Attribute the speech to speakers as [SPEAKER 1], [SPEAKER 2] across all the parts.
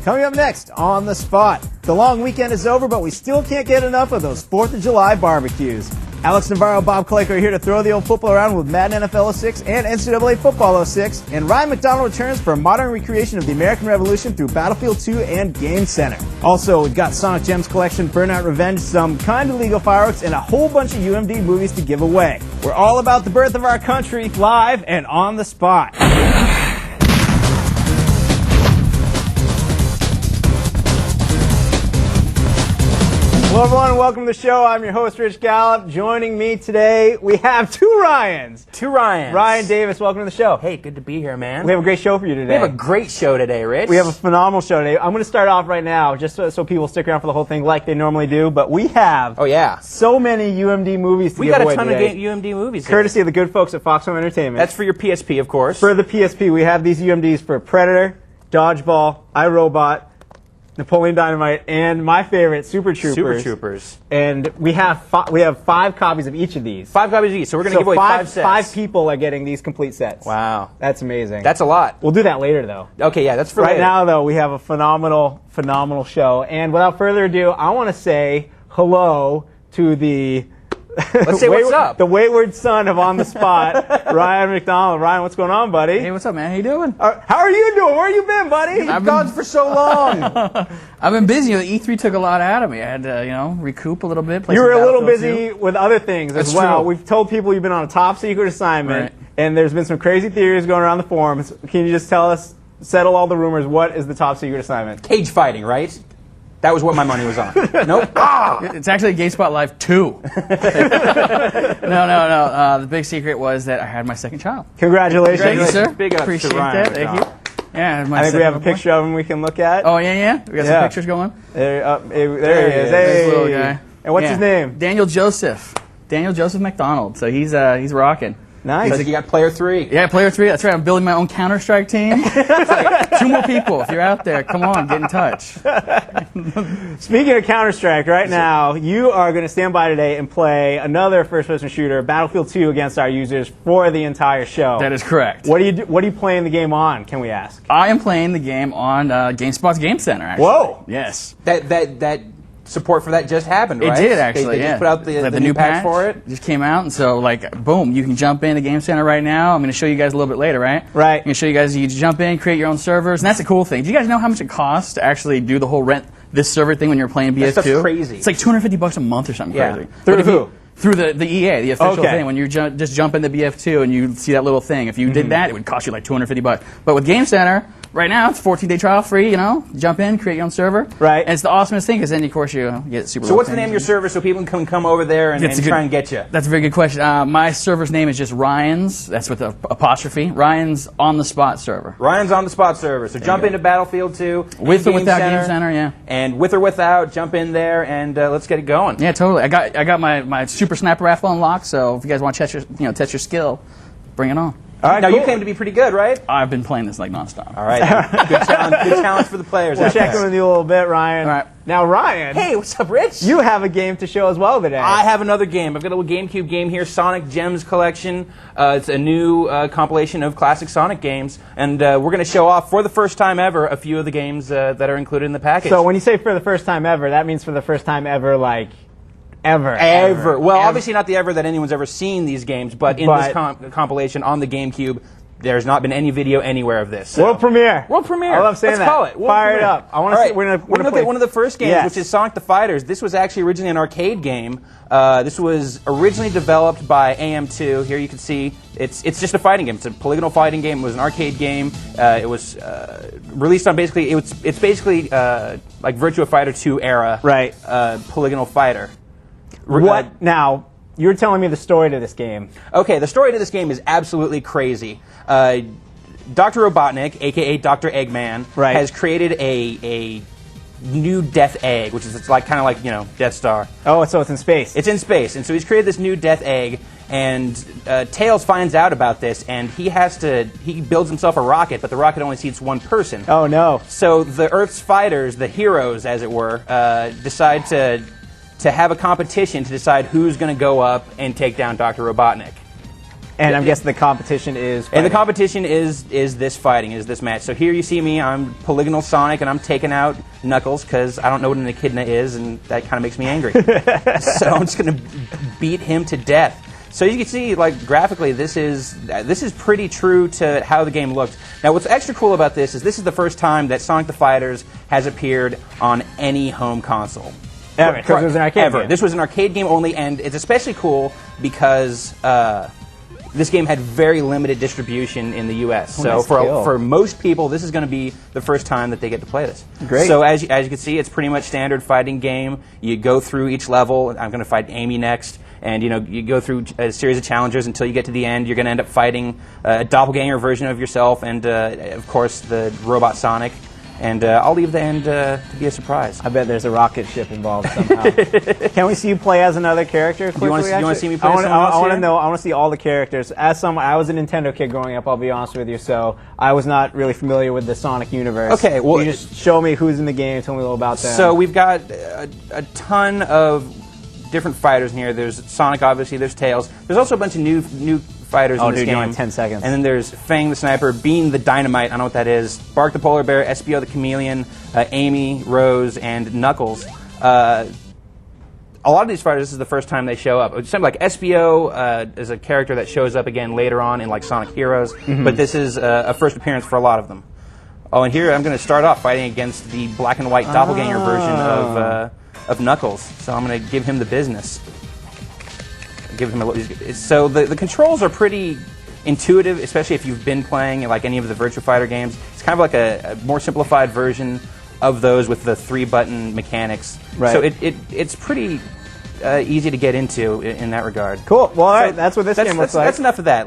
[SPEAKER 1] Coming up next on The Spot. The long weekend is over, but we still can't get enough of those 4th of July barbecues. Alex Navarro, Bob Claker are here to throw the old football around with Madden NFL 06 and NCAA Football 06. And Ryan McDonald returns for a modern recreation of the American Revolution through Battlefield 2 and Game Center. Also, we've got Sonic Gems Collection, Burnout Revenge, some kind of legal fireworks, and a whole bunch of UMD movies to give away. We're all about the birth of our country, live and on The Spot. Hello everyone and welcome to the show. I'm your host, Rich Gallup. Joining me today, we have two Ryans. Ryan Davis, welcome to the show.
[SPEAKER 2] Hey, good to be here, man.
[SPEAKER 1] We have a great show for you today.
[SPEAKER 2] We have a great show today, Rich.
[SPEAKER 1] We have a phenomenal show today. I'm going to start off right now, just so people stick around for the whole thing like they normally do. But we have so many UMD movies to give away today.
[SPEAKER 2] We got a ton of UMD movies here.
[SPEAKER 1] Courtesy of the good folks at Fox Home Entertainment.
[SPEAKER 2] That's for your PSP, of course.
[SPEAKER 1] For the PSP, we have these UMDs for Predator, Dodgeball, iRobot, Napoleon Dynamite, and my favorite, Super Troopers. And we have 5 copies of each of these.
[SPEAKER 2] 5 copies of each, so we're going to give away 5 sets.
[SPEAKER 1] 5 people are getting these complete sets.
[SPEAKER 2] Wow.
[SPEAKER 1] That's amazing.
[SPEAKER 2] That's a lot.
[SPEAKER 1] We'll do that later, though.
[SPEAKER 2] Okay, yeah, that's for
[SPEAKER 1] later.
[SPEAKER 2] Right
[SPEAKER 1] now, though, we have a phenomenal show. And without further ado, I want to say hello to the...
[SPEAKER 2] Let's say what's up.
[SPEAKER 1] The wayward son of On the Spot, Ryan McDonald. Ryan, what's going on, buddy?
[SPEAKER 3] Hey, what's up, man? How you doing?
[SPEAKER 1] How are you doing? Where you been, buddy? You've been gone for so long.
[SPEAKER 3] I've been busy. E3 took a lot out of me. I had to, recoup a little bit.
[SPEAKER 1] You were a little busy with other things as well.
[SPEAKER 3] True.
[SPEAKER 1] We've told people you've been on a top secret assignment, and there's been some crazy theories going around the forums. Can you just tell us, settle all the rumors, what is the top secret assignment?
[SPEAKER 2] Cage fighting, right? That was what my money was on. Nope.
[SPEAKER 3] It's actually GameSpot Live 2. No. The big secret was that I had my second child.
[SPEAKER 1] Congratulations.
[SPEAKER 3] Thank you, sir.
[SPEAKER 2] Big ups
[SPEAKER 3] Appreciate
[SPEAKER 2] to Ryan.
[SPEAKER 3] that. Thank you. Yeah,
[SPEAKER 1] I think we have a picture of him we can look at.
[SPEAKER 3] Oh, yeah? We got some pictures going?
[SPEAKER 1] There he is. Hey.
[SPEAKER 3] Little guy.
[SPEAKER 1] And what's his name?
[SPEAKER 3] Daniel Joseph McDonald. So he's rocking.
[SPEAKER 1] Nice.
[SPEAKER 2] So you got player 3.
[SPEAKER 3] Yeah, player 3. That's right. I'm building my own Counter-Strike team. Like 2 more people. If you're out there, come on, get in touch.
[SPEAKER 1] Speaking of Counter-Strike, right now, you are going to stand by today and play another first-person shooter, Battlefield 2, against our users for the entire show.
[SPEAKER 3] That is correct.
[SPEAKER 1] What are you playing the game on, can we ask?
[SPEAKER 3] I am playing the game on GameSpot's Game Center, actually.
[SPEAKER 1] Whoa!
[SPEAKER 3] Yes.
[SPEAKER 2] That support for that just happened, right?
[SPEAKER 3] It did, actually,
[SPEAKER 2] They just put out the new patch for it?
[SPEAKER 3] Just came out, and so, boom, you can jump into Game Center right now. I'm going to show you guys a little bit later, right?
[SPEAKER 1] Right.
[SPEAKER 3] I'm going to show you guys, you jump in, create your own servers, and that's the cool thing. Do you guys know how much it costs to actually do the whole rent this server thing when you're playing BS2?
[SPEAKER 2] That's crazy.
[SPEAKER 3] It's like $250 a month or something crazy.
[SPEAKER 1] Through who?
[SPEAKER 3] Through the EA, the official thing. When you just jump into BF2 and you see that little thing, if you did that, it would cost you like $250. But with Game Center, right now, it's a 14-day trial free, jump in, create your own server.
[SPEAKER 1] Right.
[SPEAKER 3] And it's the awesomest thing because then, of course, you get super
[SPEAKER 2] So what's the name of your server so people can come over there and try and get you?
[SPEAKER 3] That's a very good question. My server's name is just Ryan's, that's with an apostrophe, Ryan's On The Spot server.
[SPEAKER 2] Ryan's On The Spot server. So jump into Battlefield 2.
[SPEAKER 3] With or without Game Center, yeah.
[SPEAKER 2] And with or without, jump in there and let's get it going.
[SPEAKER 3] Yeah, totally. I got my Super Sniper rifle unlocked, so if you guys want to test your skill, bring it on.
[SPEAKER 2] All right, now you claim to be pretty good, right?
[SPEAKER 3] I've been playing this like nonstop.
[SPEAKER 2] All right, good challenge for the players.
[SPEAKER 1] We'll check in with you a little bit, Ryan.
[SPEAKER 3] All right.
[SPEAKER 1] Now, Ryan.
[SPEAKER 2] Hey, what's up, Rich?
[SPEAKER 1] You have a game to show as well today.
[SPEAKER 2] I have another game. I've got a little GameCube game here, Sonic Gems Collection. It's a new compilation of classic Sonic games, and we're going to show off for the first time ever a few of the games that are included in the package.
[SPEAKER 1] So when you say for the first time ever, that means for the first time ever, like ever.
[SPEAKER 2] Well, obviously not the ever that anyone's ever seen these games, but in this compilation on the GameCube, there's not been any video anywhere of this. So.
[SPEAKER 1] World premiere.
[SPEAKER 2] I love saying that.
[SPEAKER 1] Let's call it. Fire it up. I want to see. We're going to
[SPEAKER 2] look at one of the first games, which is Sonic the Fighters. This was actually originally an arcade game. This was originally developed by AM2. Here you can see it's just a fighting game. It's a polygonal fighting game. It was an arcade game. It was released on basically it's basically like Virtua Fighter 2 era polygonal fighter.
[SPEAKER 1] What now? You're telling me the story to this game.
[SPEAKER 2] Okay, the story to this game is absolutely crazy. Dr. Robotnik, a.k.a. Dr. Eggman, has created a new Death Egg, which is kind of like Death Star.
[SPEAKER 1] Oh, so it's in space.
[SPEAKER 2] It's in space, and so he's created this new Death Egg, and Tails finds out about this, and he builds himself a rocket, but the rocket only seats one person.
[SPEAKER 1] Oh no!
[SPEAKER 2] So the Earth's fighters, the heroes, as it were, decide to have a competition to decide who's going to go up and take down Dr. Robotnik.
[SPEAKER 1] And I'm guessing the competition is fighting.
[SPEAKER 2] And the competition is this fighting, is this match. So here you see me, I'm Polygonal Sonic, and I'm taking out Knuckles because I don't know what an echidna is, and that kind of makes me angry. So I'm just going to beat him to death. So you can see, like, graphically, this is pretty true to how the game looked. Now, what's extra cool about this is the first time that Sonic the Fighters has appeared on any home console.
[SPEAKER 1] Ever, because it was an arcade game.
[SPEAKER 2] This was an arcade game only, and it's especially cool because this game had very limited distribution in the U.S. So for most people, this is going to be the first time that they get to play this.
[SPEAKER 1] Great.
[SPEAKER 2] So as you can see, it's pretty much standard fighting game. You go through each level. I'm going to fight Amy next. And you go through a series of challengers until you get to the end. You're going to end up fighting a doppelganger version of yourself, and of course the robot Sonic. And I'll leave the end to be a surprise.
[SPEAKER 1] I bet there's a rocket ship involved somehow. Can we see you play as another character?
[SPEAKER 2] You want to see me play?
[SPEAKER 1] I want to know. I want to see all the characters. I was a Nintendo kid growing up. I'll be honest with you, so I was not really familiar with the Sonic universe.
[SPEAKER 2] Okay, well,
[SPEAKER 1] you just show me who's in the game. Tell me a little about that.
[SPEAKER 2] So we've got a ton of different fighters in here. There's Sonic, obviously. There's Tails. There's also a bunch of new fighters in this game.
[SPEAKER 1] Only 10 seconds.
[SPEAKER 2] And then there's Fang the Sniper, Bean the Dynamite, I don't know what that is, Bark the Polar Bear, Espio the Chameleon, Amy, Rose, and Knuckles. A lot of these fighters, this is the first time they show up. Something like Espio is a character that shows up again later on in like Sonic Heroes, but this is a first appearance for a lot of them. Oh, and here I'm going to start off fighting against the black and white doppelganger version of Knuckles. So I'm going to give him the business. Give him so the controls are pretty intuitive, especially if you've been playing like any of the Virtua Fighter games. It's kind of like a more simplified version of those with the 3-button mechanics.
[SPEAKER 1] Right.
[SPEAKER 2] So it's pretty easy to get into in that regard.
[SPEAKER 1] Cool. Well, all right, that's what this game looks like.
[SPEAKER 2] That's enough of that.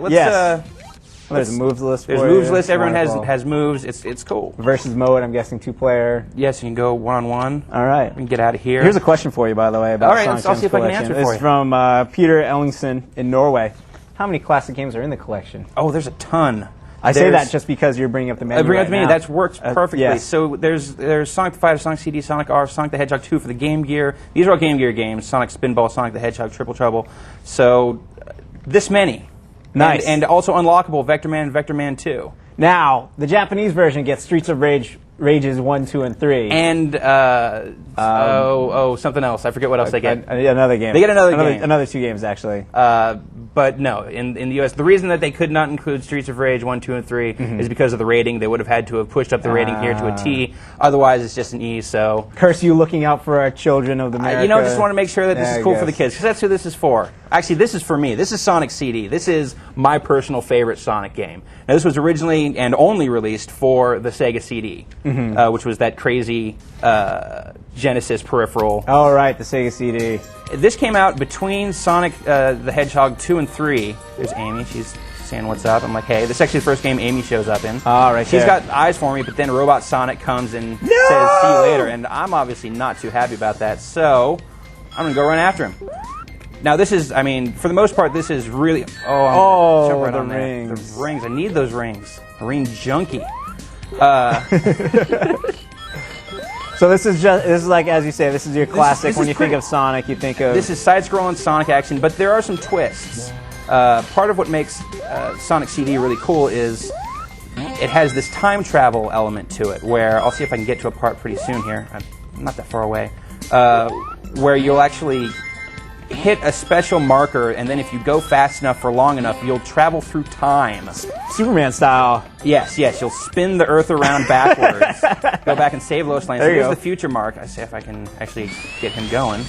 [SPEAKER 1] There's a moves list.
[SPEAKER 2] There's moves list. Everyone has moves. It's cool.
[SPEAKER 1] Versus mode. I'm guessing 2-player.
[SPEAKER 2] Yes, you can go 1-on-1.
[SPEAKER 1] All right.
[SPEAKER 2] We can get out of here.
[SPEAKER 1] Here's a question for you, by the way. About
[SPEAKER 2] all right,
[SPEAKER 1] Sonic
[SPEAKER 2] I'll see if I can answer it for you.
[SPEAKER 1] It's from Peter Ellingson in Norway. How many classic games are in the collection?
[SPEAKER 2] Oh, there's a ton.
[SPEAKER 1] I say that just because you're bringing up the menu.
[SPEAKER 2] I bring up the menu. That works perfectly.
[SPEAKER 1] Yes.
[SPEAKER 2] So there's Sonic the Fighter, Sonic CD, Sonic R, Sonic the Hedgehog 2 for the Game Gear. These are all Game Gear games. Sonic Spinball, Sonic the Hedgehog, Triple Trouble. So this many.
[SPEAKER 1] Nice.
[SPEAKER 2] And also unlockable Vector Man and Vector Man 2.
[SPEAKER 1] Now, the Japanese version gets Streets of Rages 1, 2, and 3.
[SPEAKER 2] And, something else. I forget what else they get.
[SPEAKER 1] Another game.
[SPEAKER 2] They get another game.
[SPEAKER 1] Another 2 games, actually.
[SPEAKER 2] But no, in the U.S., the reason that they could not include Streets of Rage 1, 2, and 3 is because of the rating. They would have had to have pushed up the rating here to a T. Otherwise, it's just an E, so...
[SPEAKER 1] Curse you looking out for our children of America.
[SPEAKER 2] Just want to make sure that this is cool for the kids, because that's who this is for. Actually, this is for me. This is Sonic CD. This is my personal favorite Sonic game. Now, this was originally and only released for the Sega CD, which was that crazy Genesis peripheral.
[SPEAKER 1] Oh, right, the Sega CD.
[SPEAKER 2] This came out between Sonic the Hedgehog 2 and 3. There's Amy. She's saying what's up. I'm like, hey, this is actually the first game Amy shows up in.
[SPEAKER 1] Oh, right.
[SPEAKER 2] She's got eyes for me, but then Robot Sonic comes and says, see you later. And I'm obviously not too happy about that, so I'm going to go run after him. Now, this is, for the most part, this is really...
[SPEAKER 1] Oh,
[SPEAKER 2] right
[SPEAKER 1] the
[SPEAKER 2] on
[SPEAKER 1] rings.
[SPEAKER 2] The rings. I need those rings. Marine junkie.
[SPEAKER 1] So this is like, as you say, this is your classic. When you think of Sonic, you think of...
[SPEAKER 2] This is side-scrolling Sonic action, but there are some twists. Part of what makes Sonic CD really cool is it has this time travel element to it, where I'll see if I can get to a part pretty soon here. I'm not that far away. Where you'll actually hit a special marker, and then if you go fast enough for long enough, you'll travel through time.
[SPEAKER 1] Superman style.
[SPEAKER 2] Yes, you'll spin the Earth around backwards, go back and save Lois Lane. So here's the future mark. I see if I can actually get him going.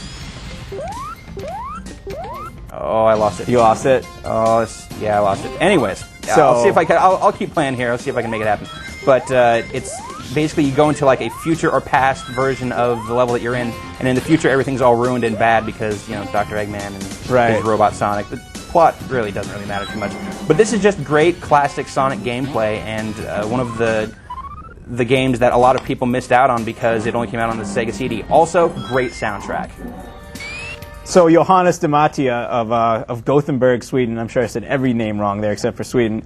[SPEAKER 2] Oh, I lost it.
[SPEAKER 1] You lost it?
[SPEAKER 2] Oh, yeah, I lost it. Anyways,
[SPEAKER 1] so,
[SPEAKER 2] I'll see if I can. I'll keep playing here. I'll see if I can make it happen. But it's basically you go into like a future or past version of the level that you're in, and in the future everything's all ruined and bad because Dr. Eggman and his Robot Sonic. The plot really doesn't really matter too much. But this is just great classic Sonic gameplay, and one of the games that a lot of people missed out on because it only came out on the Sega CD. Also, great soundtrack.
[SPEAKER 1] So Johannes de Mattia of Gothenburg, Sweden. I'm sure I said every name wrong there except for Sweden.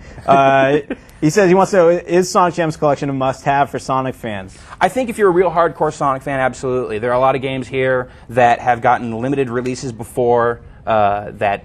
[SPEAKER 1] He says he wants to know, is Sonic Gems Collection a must-have for Sonic fans?
[SPEAKER 2] I think if you're a real hardcore Sonic fan, absolutely. There are a lot of games here that have gotten limited releases before that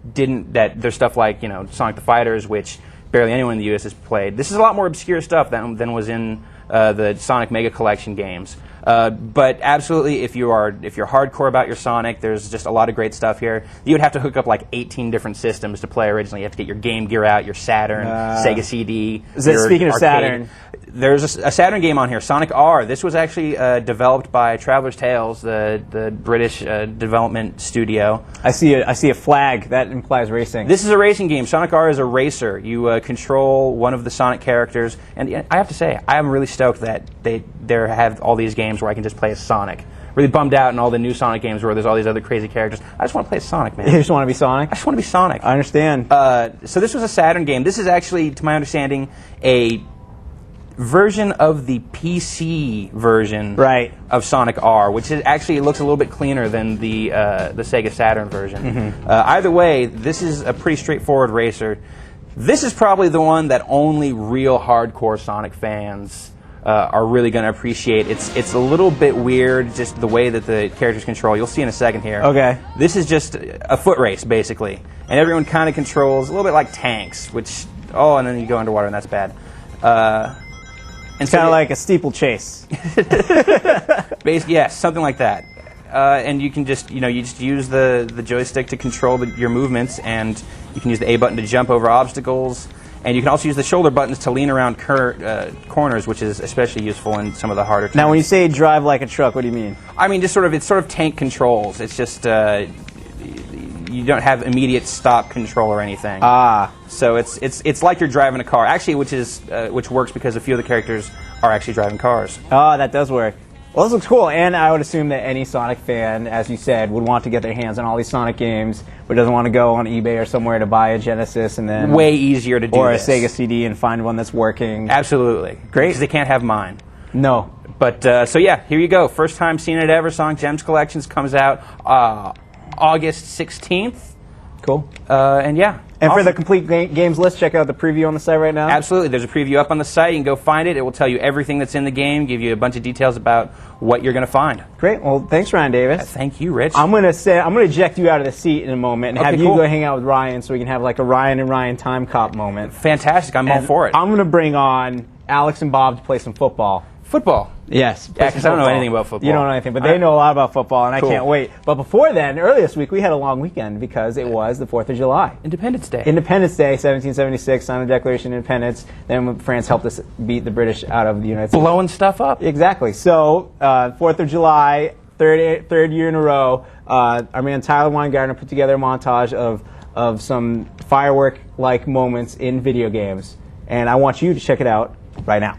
[SPEAKER 2] there's stuff like Sonic the Fighters, which barely anyone in the U.S. has played. This is a lot more obscure stuff than was in the Sonic Mega Collection games. But absolutely, if you're hardcore about your Sonic, there's just a lot of great stuff here. You would have to hook up like 18 different systems to play originally. You have to get your Game Gear out, your Saturn, Sega CD.
[SPEAKER 1] Speaking of Saturn,
[SPEAKER 2] there's a Saturn game on here, Sonic R. This was actually developed by Traveller's Tales, the British development studio.
[SPEAKER 1] I see a flag that implies racing.
[SPEAKER 2] This is a racing game. Sonic R is a racer. You control one of the Sonic characters, and I have to say, I am really stoked that they have all these games where I can just play as Sonic. Really bummed out in all the new Sonic games where there's all these other crazy characters. I just want to play as Sonic, man.
[SPEAKER 1] You just want to be Sonic?
[SPEAKER 2] I just want to be Sonic.
[SPEAKER 1] I understand.
[SPEAKER 2] So this was a Saturn game. This is actually, to my understanding, a version of the PC version of Sonic R, which actually looks a little bit cleaner than the Sega Saturn version.
[SPEAKER 1] Mm-hmm.
[SPEAKER 2] Either way, this is a pretty straightforward racer. This is probably the one that only real hardcore Sonic fans are really going to appreciate. It's a little bit weird, just the way that the characters control. You'll see in a second here.
[SPEAKER 1] Okay.
[SPEAKER 2] This is just a foot race, basically. And everyone kind of controls a little bit like tanks, which, and then you go underwater, and that's bad.
[SPEAKER 1] It's kind of like a steeplechase.
[SPEAKER 2] Yes, something like that. And you can just, you just use the joystick to control your movements, and you can use the A button to jump over obstacles, and you can also use the shoulder buttons to lean around corners, which is especially useful in some of the harder turns.
[SPEAKER 1] Now, when you say drive like a truck, what do you mean?
[SPEAKER 2] I mean, it's sort of tank controls. It's just you don't have immediate stop control or anything. So it's like you're driving a car, actually, which works because a few of the characters are actually driving cars.
[SPEAKER 1] Oh, that does work. Well, this looks cool, and I would assume that any Sonic fan, as you said, would want to get their hands on all these Sonic games, but doesn't want to go on eBay or somewhere to buy a Genesis and then
[SPEAKER 2] way easier to do
[SPEAKER 1] or
[SPEAKER 2] this.
[SPEAKER 1] A Sega CD and find one that's working.
[SPEAKER 2] Absolutely,
[SPEAKER 1] great.
[SPEAKER 2] Because they can't have mine.
[SPEAKER 1] No,
[SPEAKER 2] but so yeah, here you go. First time seeing it ever. Sonic Gems Collections comes out August 16th.
[SPEAKER 1] Cool.
[SPEAKER 2] And yeah.
[SPEAKER 1] And
[SPEAKER 2] awesome.
[SPEAKER 1] For the complete games list, check out the preview on the site right now.
[SPEAKER 2] Absolutely. There's a preview up on the site. You can go find it. It will tell you everything that's in the game, give you a bunch of details about what you're going to find.
[SPEAKER 1] Great. Well, thanks, Ryan Davis.
[SPEAKER 2] Thank you, Rich.
[SPEAKER 1] I'm going to eject you out of the seat in a moment and have you go hang out with Ryan so we can have like a Ryan and Ryan time cop moment.
[SPEAKER 2] Fantastic. I'm all for it.
[SPEAKER 1] I'm going to bring on Alex and Bob to play some football.
[SPEAKER 2] Football?
[SPEAKER 1] Yes.
[SPEAKER 2] Yeah, because I don't know anything about football.
[SPEAKER 1] You don't know anything, but they know a lot about football, and I can't wait. But before then, earlier this week, we had a long weekend because it was the 4th of July.
[SPEAKER 2] Independence Day.
[SPEAKER 1] Independence Day, 1776, signed the Declaration of Independence. Then when France helped us beat the British out of the United States.
[SPEAKER 2] Blowing stuff up.
[SPEAKER 1] Exactly. So, 4th of July, third year in a row, our man Tyler Weingartner put together a montage of some firework-like moments in video games. And I want you to check it out right now.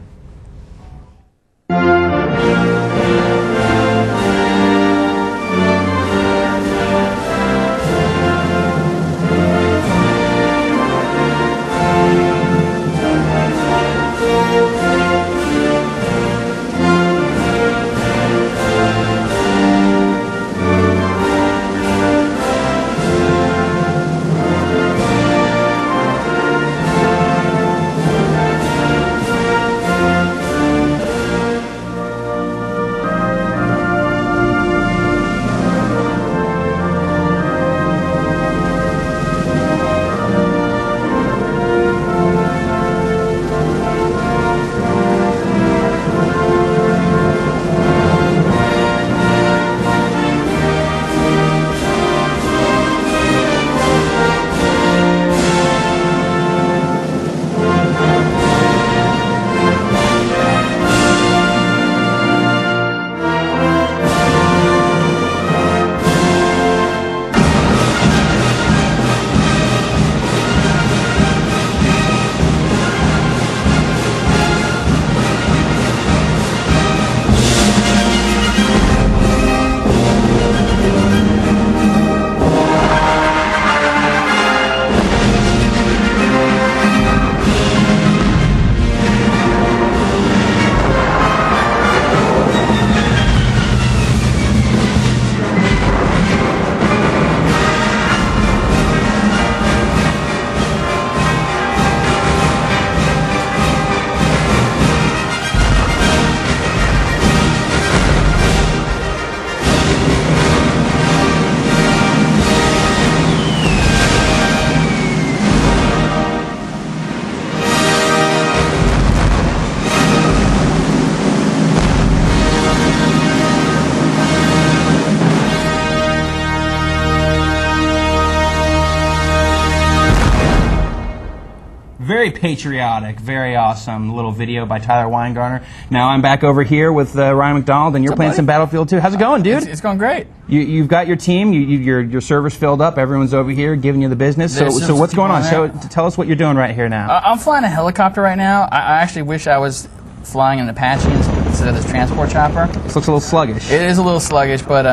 [SPEAKER 2] Very patriotic, very awesome little video by Tyler Weingartner. Now I'm back over here with Ryan McDonald, and you're playing some Battlefield 2. How's it going, dude?
[SPEAKER 3] It's going great.
[SPEAKER 2] You've got your team, your server's filled up, everyone's over here giving you the business. So what's going on? Tell us what you're doing right here now.
[SPEAKER 3] I'm flying a helicopter right now. I actually wish I was flying an Apache instead of this transport chopper.
[SPEAKER 2] This looks a little sluggish.
[SPEAKER 3] It is a little sluggish, but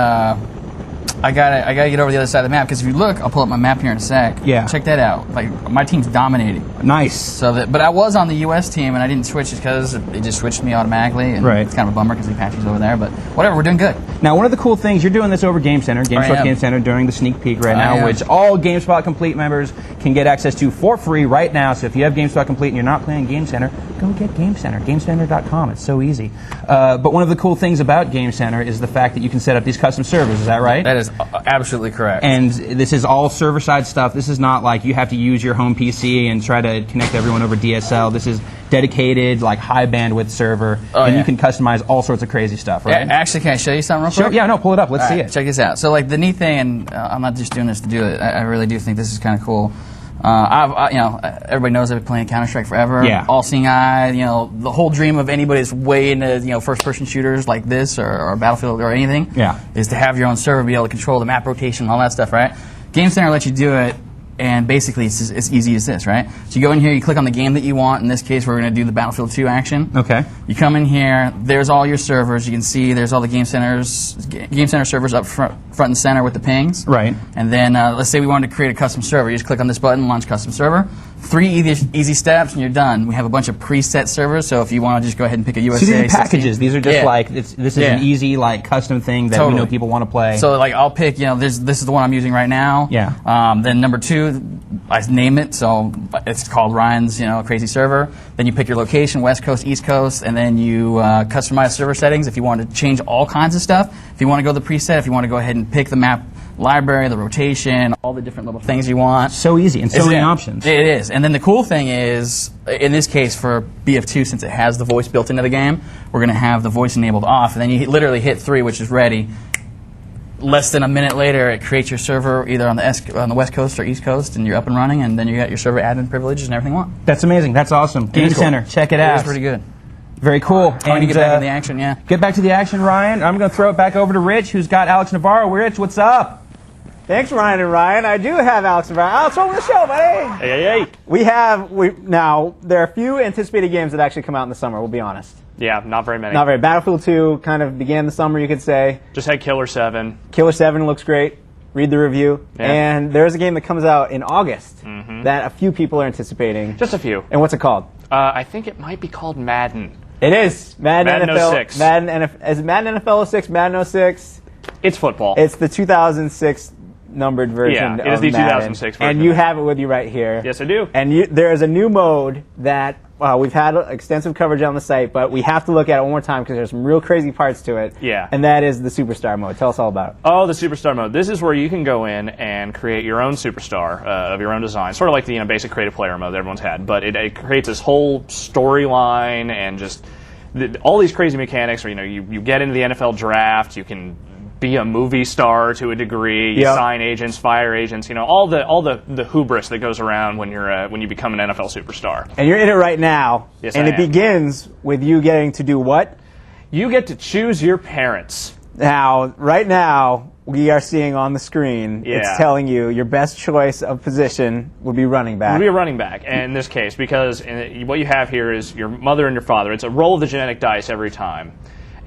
[SPEAKER 3] I gotta get over the other side of the map, because if you look, I'll pull up my map here in a sec.
[SPEAKER 2] Yeah.
[SPEAKER 3] Check that out. Like, my team's dominating.
[SPEAKER 2] Nice.
[SPEAKER 3] But I was on the U.S. team, and I didn't switch because it just switched me automatically. And
[SPEAKER 2] right.
[SPEAKER 3] It's kind of a bummer because the Apache's over there, but whatever, we're doing good.
[SPEAKER 2] Now, one of the cool things, you're doing this over Game Center, GameSpot Game Center, during the sneak peek right now, which all GameSpot Complete members can get access to for free right now. So if you have GameSpot Complete and you're not playing Game Center, go get Game Center, GameCenter.com. It's so easy. But one of the cool things about Game Center is the fact that you can set up these custom servers. Is that right?
[SPEAKER 3] That is absolutely correct.
[SPEAKER 2] And this is all server-side stuff. This is not like you have to use your home PC and try to connect everyone over DSL. This is dedicated, like, high-bandwidth server, and you can customize all sorts of crazy stuff, right?
[SPEAKER 3] Actually, can I show you something real quick?
[SPEAKER 2] Sure. Yeah, no, pull it up. Let's see it.
[SPEAKER 3] Check this out. So, like, the neat thing, and I'm not just doing this to do it, I really do think this is kind of cool. Everybody knows I've been playing Counter-Strike forever.
[SPEAKER 2] Yeah.
[SPEAKER 3] All-seeing eye. The whole dream of anybody that's way into first-person shooters like this or Battlefield or anything.
[SPEAKER 2] Yeah.
[SPEAKER 3] Is to have your own server, be able to control the map rotation, and all that stuff, right? Game Center lets you do it. And basically, it's as easy as this, right? So you go in here, you click on the game that you want. In this case, we're going to do the Battlefield 2 action.
[SPEAKER 2] Okay.
[SPEAKER 3] You come in here. There's all your servers. You can see there's all the Game Center servers up front and center with the pings.
[SPEAKER 2] Right.
[SPEAKER 3] And then let's say we wanted to create a custom server. You just click on this button, launch custom server. 3 easy steps, and you're done. We have a bunch of preset servers, so if you want to just go ahead and pick a USA.
[SPEAKER 2] So these are packages.
[SPEAKER 3] 16.
[SPEAKER 2] These are just like this is an easy custom thing that we know people want to play.
[SPEAKER 3] So like I'll pick this is the one I'm using right now.
[SPEAKER 2] Yeah.
[SPEAKER 3] Then number 2, I name it, so it's called Ryan's crazy server. Then you pick your location, West Coast, East Coast, and then you customize server settings if you want to change all kinds of stuff. If you want to go the preset, if you want to go ahead and pick the map library, the rotation, all the different little things you want.
[SPEAKER 2] So easy and so many options.
[SPEAKER 3] It is. And then the cool thing is, in this case for BF2, since it has the voice built into the game, we're going to have the voice enabled off. And then you literally hit 3, which is ready. Less than a minute later, it creates your server either on the West Coast or East Coast, and you're up and running, and then you got your server admin privileges and everything you want.
[SPEAKER 2] That's amazing. That's awesome. Game Center, check it out.
[SPEAKER 3] It is pretty good.
[SPEAKER 2] Very cool.
[SPEAKER 3] And get back to the action, yeah.
[SPEAKER 2] Get back to the action, Ryan. I'm going to throw it back over to Rich, who's got Alex Navarro. Rich, what's up?
[SPEAKER 1] Thanks, Ryan and Ryan. I do have Alex Navarro. Alex, welcome to the show, buddy.
[SPEAKER 4] Hey.
[SPEAKER 1] Now, there are a few anticipated games that actually come out in the summer, we'll be honest.
[SPEAKER 4] Yeah, not very many.
[SPEAKER 1] Not very. Battlefield 2 kind of began the summer, you could say.
[SPEAKER 4] Just had Killer 7.
[SPEAKER 1] Killer 7 looks great. Read the review.
[SPEAKER 4] Yeah.
[SPEAKER 1] And there's a game that comes out in August that a few people are anticipating.
[SPEAKER 4] Just a few.
[SPEAKER 1] And what's it called?
[SPEAKER 4] I think it might be called Madden.
[SPEAKER 1] It is. Madden NFL.
[SPEAKER 4] 06.
[SPEAKER 1] Is it Madden NFL 06? Madden 06?
[SPEAKER 4] It's football.
[SPEAKER 1] It's the 2006 numbered version
[SPEAKER 4] it is the
[SPEAKER 1] Madden.
[SPEAKER 4] 2006 version.
[SPEAKER 1] And you have it with you right here.
[SPEAKER 4] Yes, I do.
[SPEAKER 1] And there is a new mode that we've had extensive coverage on the site, but we have to look at it one more time because there's some real crazy parts to it.
[SPEAKER 4] Yeah.
[SPEAKER 1] And that is the Superstar mode. Tell us all about it.
[SPEAKER 4] Oh, the Superstar mode. This is where you can go in and create your own superstar of your own design. Sort of like the basic creative player mode that everyone's had. But it creates this whole storyline and just all these crazy mechanics where you get into the NFL draft, you can be a movie star to a degree. You sign agents, fire agents. All the hubris that goes around when you become an NFL superstar.
[SPEAKER 1] And you're in it right now.
[SPEAKER 4] Yes,
[SPEAKER 1] and
[SPEAKER 4] I
[SPEAKER 1] it
[SPEAKER 4] am.
[SPEAKER 1] begins with you getting to do what?
[SPEAKER 4] You get to choose your parents.
[SPEAKER 1] Now, right now, we are seeing on the screen, it's telling you your best choice of position would be running back.
[SPEAKER 4] Would be a running back in this case, because what you have here is your mother and your father. It's a roll of the genetic dice every time.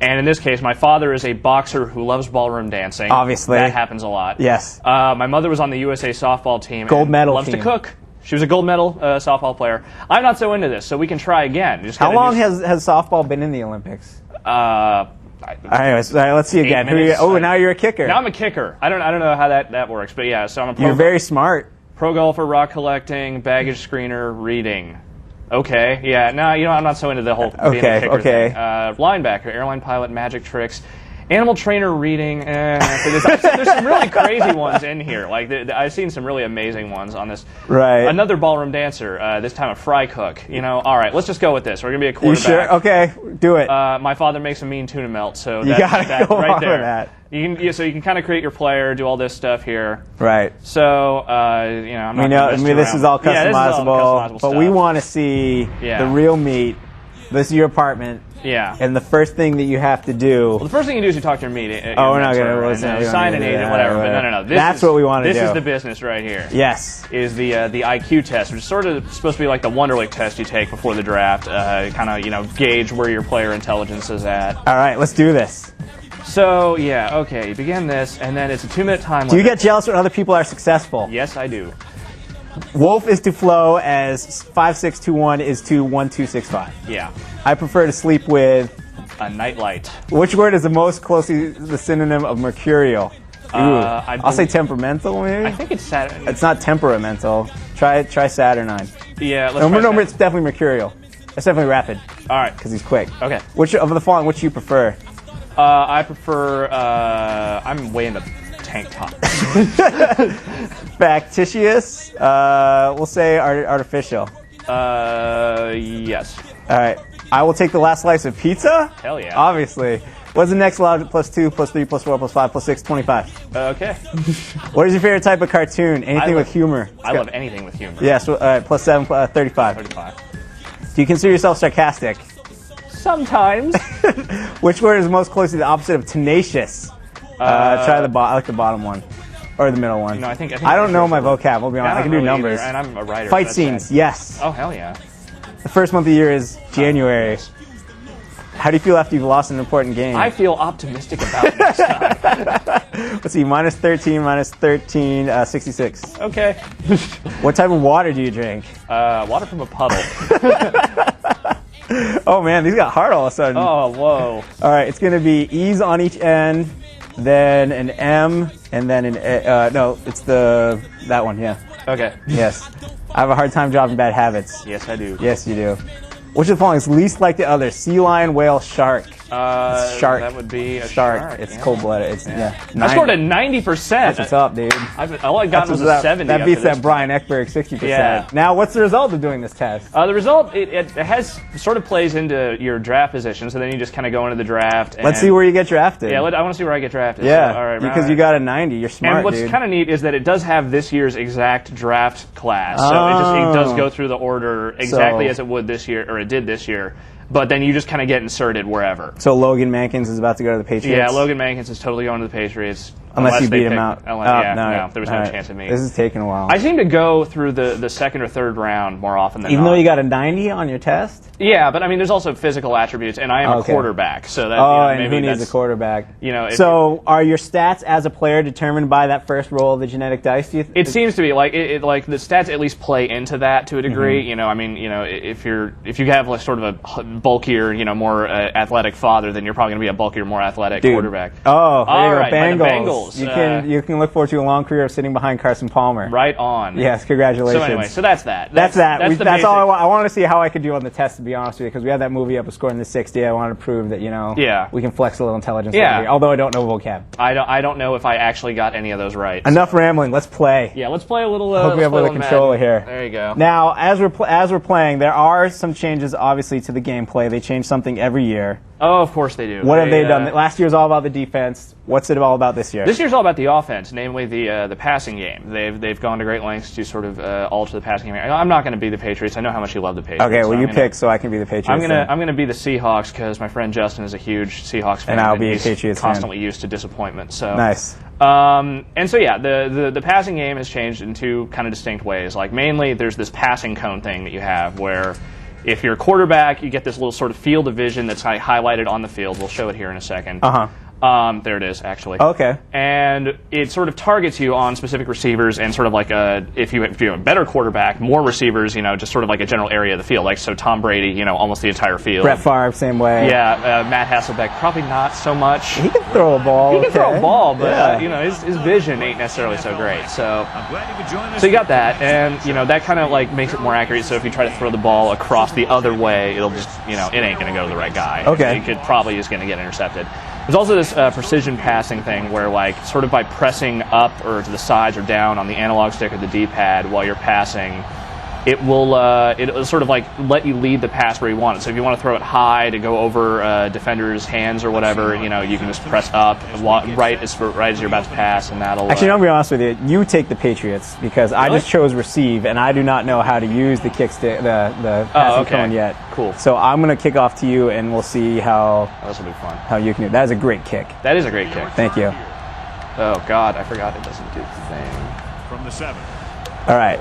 [SPEAKER 4] And in this case, my father is a boxer who loves ballroom dancing.
[SPEAKER 1] Obviously.
[SPEAKER 4] That happens a lot.
[SPEAKER 1] Yes.
[SPEAKER 4] My mother was on the USA softball team.
[SPEAKER 1] Gold medal
[SPEAKER 4] loves
[SPEAKER 1] team.
[SPEAKER 4] to cook. She was a gold medal softball player. I'm not so into this, so we can try again.
[SPEAKER 1] How long has softball been in the Olympics? Anyways, let's see again. Now you're a kicker.
[SPEAKER 4] Now I'm a kicker. I don't know how that works, but yeah. So I'm a pro.
[SPEAKER 1] You're very smart.
[SPEAKER 4] Pro golfer, rock collecting, baggage screener, reading. Okay, yeah. No, I'm not so into the whole being a kicker thing. Linebacker, airline pilot, magic tricks. Animal trainer reading. There's some really crazy ones in here. Like I've seen some really amazing ones on this.
[SPEAKER 1] Right.
[SPEAKER 4] Another ballroom dancer. This time a fry cook. All right, let's just go with this. We're gonna be a quarterback.
[SPEAKER 1] You sure? Okay, do it.
[SPEAKER 4] My father makes a mean tuna melt, so
[SPEAKER 1] you gotta go
[SPEAKER 4] right
[SPEAKER 1] on
[SPEAKER 4] there.
[SPEAKER 1] with that.
[SPEAKER 4] So you can kind of create your player, do all this stuff here.
[SPEAKER 1] Right.
[SPEAKER 4] So I'm not.
[SPEAKER 1] This is all customizable,
[SPEAKER 4] this is all customizable
[SPEAKER 1] but we want to see the real meat. This is your apartment.
[SPEAKER 4] Yeah.
[SPEAKER 1] And the first thing that you have to do.
[SPEAKER 4] Well, the first thing you do is you talk to your meeting.
[SPEAKER 1] We're not going to
[SPEAKER 4] sign an agent, whatever. But no.
[SPEAKER 1] That's what we want to do.
[SPEAKER 4] This is the business right here.
[SPEAKER 1] Yes.
[SPEAKER 4] Is the IQ test, which is sort of supposed to be like the Wonderlic test you take before the draft, kind of gauge where your player intelligence is at.
[SPEAKER 1] All right, let's do this.
[SPEAKER 4] So okay, you begin this, and then it's a 2-minute time limit.
[SPEAKER 1] Do you get jealous when other people are successful?
[SPEAKER 4] Yes, I do.
[SPEAKER 1] Wolf is to flow as 5621 is to 1265.
[SPEAKER 4] Yeah.
[SPEAKER 1] I prefer to sleep with
[SPEAKER 4] a nightlight.
[SPEAKER 1] Which word is the most closely the synonym of mercurial? I'll say temperamental, maybe.
[SPEAKER 4] I think it's Saturn.
[SPEAKER 1] It's not temperamental. Try Saturnine.
[SPEAKER 4] Yeah. Let's
[SPEAKER 1] no, it's definitely mercurial. It's definitely rapid.
[SPEAKER 4] All right.
[SPEAKER 1] Because he's quick.
[SPEAKER 4] Okay.
[SPEAKER 1] Which of the following? Which you prefer?
[SPEAKER 4] I prefer. I'm way into tank top.
[SPEAKER 1] Factitious. We'll say artificial.
[SPEAKER 4] Yes.
[SPEAKER 1] All right. I will take the last slice of pizza.
[SPEAKER 4] Hell yeah.
[SPEAKER 1] Obviously. What's the next logic? Plus 2, plus 3, plus 4, plus 5, plus 6, 25.
[SPEAKER 4] Okay.
[SPEAKER 1] What is your favorite type of cartoon? Anything with humor.
[SPEAKER 4] I love anything with humor.
[SPEAKER 1] Yes. All right. Plus 7, 35.
[SPEAKER 4] 35.
[SPEAKER 1] Do you consider yourself sarcastic?
[SPEAKER 4] Sometimes.
[SPEAKER 1] Which word is most closely the opposite of tenacious? Try the I like the bottom one. Or the middle one.
[SPEAKER 4] No, I think
[SPEAKER 1] I don't know my vocab. I'll be honest. I can do numbers.
[SPEAKER 4] Either, and I'm a writer.
[SPEAKER 1] Fight scenes. Yes.
[SPEAKER 4] Oh, hell yeah.
[SPEAKER 1] The first month of the year is January. How do you feel after you've lost an important game?
[SPEAKER 4] I feel optimistic about next time.
[SPEAKER 1] Let's see. Minus 13, 66.
[SPEAKER 4] Okay.
[SPEAKER 1] What type of water do you drink?
[SPEAKER 4] Water from a puddle.
[SPEAKER 1] Oh, man. These got hard all of a sudden.
[SPEAKER 4] Oh, whoa.
[SPEAKER 1] All right. It's going to be E's on each end, then an M, and then an no, it's that one, yeah.
[SPEAKER 4] Okay.
[SPEAKER 1] Yes. I have a hard time dropping bad habits.
[SPEAKER 4] Yes, I do.
[SPEAKER 1] Yes, you do. Which of the following is least like the other? Sea lion, whale, shark. It's shark.
[SPEAKER 4] That would be a
[SPEAKER 1] shark. It's cold-blooded. It's
[SPEAKER 4] I scored a 90%.
[SPEAKER 1] That's what's up, dude.
[SPEAKER 4] All I got was a 70.
[SPEAKER 1] That beats that Brian Eckberg 60%.
[SPEAKER 4] Yeah.
[SPEAKER 1] Now, what's the result of doing this test?
[SPEAKER 4] The result it has sort of plays into your draft position. So then you just kind of go into the draft. And
[SPEAKER 1] let's see where you get drafted.
[SPEAKER 4] Yeah, I want to see where I get drafted.
[SPEAKER 1] Yeah.
[SPEAKER 4] So, all right,
[SPEAKER 1] because you got a 90. You're smart,
[SPEAKER 4] and what's
[SPEAKER 1] dude.
[SPEAKER 4] kind of neat is that it does have this year's exact draft class. So it does go through the order exactly as it would this year, or it did this year. But then you just kind of get inserted wherever.
[SPEAKER 1] So Logan Mankins is about to go to the Patriots?
[SPEAKER 4] Yeah, Logan Mankins is totally going to the Patriots.
[SPEAKER 1] Unless you beat him out.
[SPEAKER 4] No, there was no chance of me.
[SPEAKER 1] This is taking a while.
[SPEAKER 4] I seem to go through the second or third round more often than not.
[SPEAKER 1] Even though you got a 90 on your test?
[SPEAKER 4] Yeah, but I mean, there's also physical attributes, and I am a quarterback. So that,
[SPEAKER 1] and
[SPEAKER 4] maybe
[SPEAKER 1] who needs a quarterback? So are your stats as a player determined by that first roll of the genetic dice? Do you
[SPEAKER 4] it seems to be like like the stats at least play into that to a degree. If you have like sort of a bulkier, more athletic father, then you're probably going to be a bulkier, more athletic quarterback.
[SPEAKER 1] Oh, there
[SPEAKER 4] all
[SPEAKER 1] you
[SPEAKER 4] right,
[SPEAKER 1] go,
[SPEAKER 4] Bengals.
[SPEAKER 1] You can look forward to a long career of sitting behind Carson Palmer.
[SPEAKER 4] Right on.
[SPEAKER 1] Yes, congratulations.
[SPEAKER 4] So anyway, that's that.
[SPEAKER 1] That's all I want. I want to see how I could do on the test, to be honest with you, because we had that movie up a score in the 60. I wanted to prove that we can flex a little intelligence.
[SPEAKER 4] Yeah.
[SPEAKER 1] Although I don't know vocab.
[SPEAKER 4] I don't know if I actually got any of those right.
[SPEAKER 1] Enough rambling. Let's play.
[SPEAKER 4] Yeah, let's play a little.
[SPEAKER 1] Hope we have a little controller here.
[SPEAKER 4] There you go.
[SPEAKER 1] Now, as we're playing, there are some changes, obviously, to the gameplay. They change something every year.
[SPEAKER 4] Oh, of course they do.
[SPEAKER 1] What have they done? Last year was all about the defense. What's it all about this year?
[SPEAKER 4] This year's all about the offense, namely the passing game. They've gone to great lengths to sort of alter the passing game. I'm not going to be the Patriots. I know how much you love the Patriots.
[SPEAKER 1] Okay, well, you pick so I can be the Patriots.
[SPEAKER 4] I'm gonna be the Seahawks because my friend Justin is a huge Seahawks fan,
[SPEAKER 1] and I'll be a Patriots fan.
[SPEAKER 4] Constantly used to disappointment. So
[SPEAKER 1] nice.
[SPEAKER 4] And so yeah, the passing game has changed in two kind of distinct ways. Like mainly, there's this passing cone thing that you have where, if you're a quarterback, you get this little sort of field of vision that's highlighted on the field. We'll show it here in a second. There it is, actually.
[SPEAKER 1] Okay.
[SPEAKER 4] And it sort of targets you on specific receivers and sort of like if you have a better quarterback, more receivers, just sort of like a general area of the field. Like, so Tom Brady, almost the entire field.
[SPEAKER 1] Brett Favre, same way.
[SPEAKER 4] Yeah, Matt Hasselbeck, probably not so much.
[SPEAKER 1] He can throw a ball.
[SPEAKER 4] He can throw a ball, but, his vision ain't necessarily so great. So you got that, and, that kind of like makes it more accurate. So if you try to throw the ball across the other way, it'll just, it ain't going to go to the right guy.
[SPEAKER 1] Okay.
[SPEAKER 4] It could probably just going to get intercepted. There's also this precision passing thing where, like, sort of by pressing up or to the sides or down on the analog stick or the D-pad while you're passing, it'll sort of like let you lead the pass where you want it. So if you want to throw it high to go over defenders' hands or whatever, you know, you can just press up right as you're about to pass, and that'll.
[SPEAKER 1] Actually, I'll be honest with you. You take the Patriots because I just chose receive, and I do not know how to use the kickstick, the passing cone yet.
[SPEAKER 4] Cool.
[SPEAKER 1] So I'm gonna kick off to you, and we'll see how.
[SPEAKER 4] This will be fun.
[SPEAKER 1] How you can do. That is a great kick.
[SPEAKER 4] That is a great kick.
[SPEAKER 1] Thank you.
[SPEAKER 4] Oh God, I forgot it doesn't do the thing.
[SPEAKER 5] From the 7.
[SPEAKER 1] All right.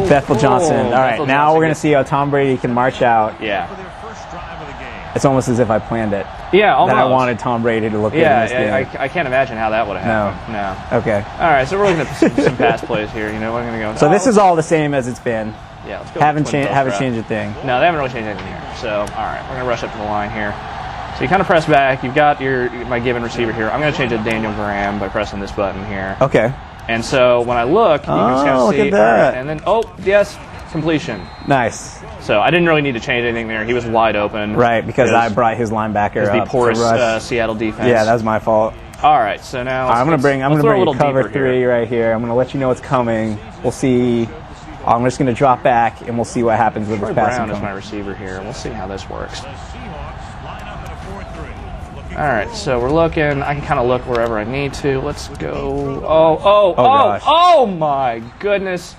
[SPEAKER 1] Bethel Johnson. All right, now we're going to see how Tom Brady can march out.
[SPEAKER 4] Yeah.
[SPEAKER 5] For their first drive of the game.
[SPEAKER 1] It's almost as if I planned it.
[SPEAKER 4] Yeah, almost.
[SPEAKER 1] That I wanted Tom Brady to look good in this game.
[SPEAKER 4] I can't imagine how that would have happened. No.
[SPEAKER 1] Okay.
[SPEAKER 4] All right, so we're looking at some pass plays here. You know, we're going to go.
[SPEAKER 1] So this is all the same as it's been.
[SPEAKER 4] Yeah, let's go.
[SPEAKER 1] Haven't changed a thing.
[SPEAKER 4] No, they haven't really changed anything here. So, all right, we're going to rush up to the line here. So you kind of press back. You've got my given receiver here. I'm going to change it to Daniel Graham by pressing this button here.
[SPEAKER 1] Okay.
[SPEAKER 4] And so when I look, you can just kind of see.
[SPEAKER 1] Look at that.
[SPEAKER 4] Right, and then, yes, completion.
[SPEAKER 1] Nice.
[SPEAKER 4] So I didn't really need to change anything there. He was wide open.
[SPEAKER 1] Right, because I brought his linebacker up.
[SPEAKER 4] The porous Seattle defense.
[SPEAKER 1] Yeah, that was my fault.
[SPEAKER 4] All right, so now
[SPEAKER 1] I'm going to bring you cover 3
[SPEAKER 4] here.
[SPEAKER 1] right here. I'm going to let you know what's coming. We'll see. I'm just going to drop back, and we'll see what happens with this passing
[SPEAKER 4] Brown is my receiver here. We'll see how this works. All right, so we're looking. I can kind of look wherever I need to. Let's go. Oh my goodness!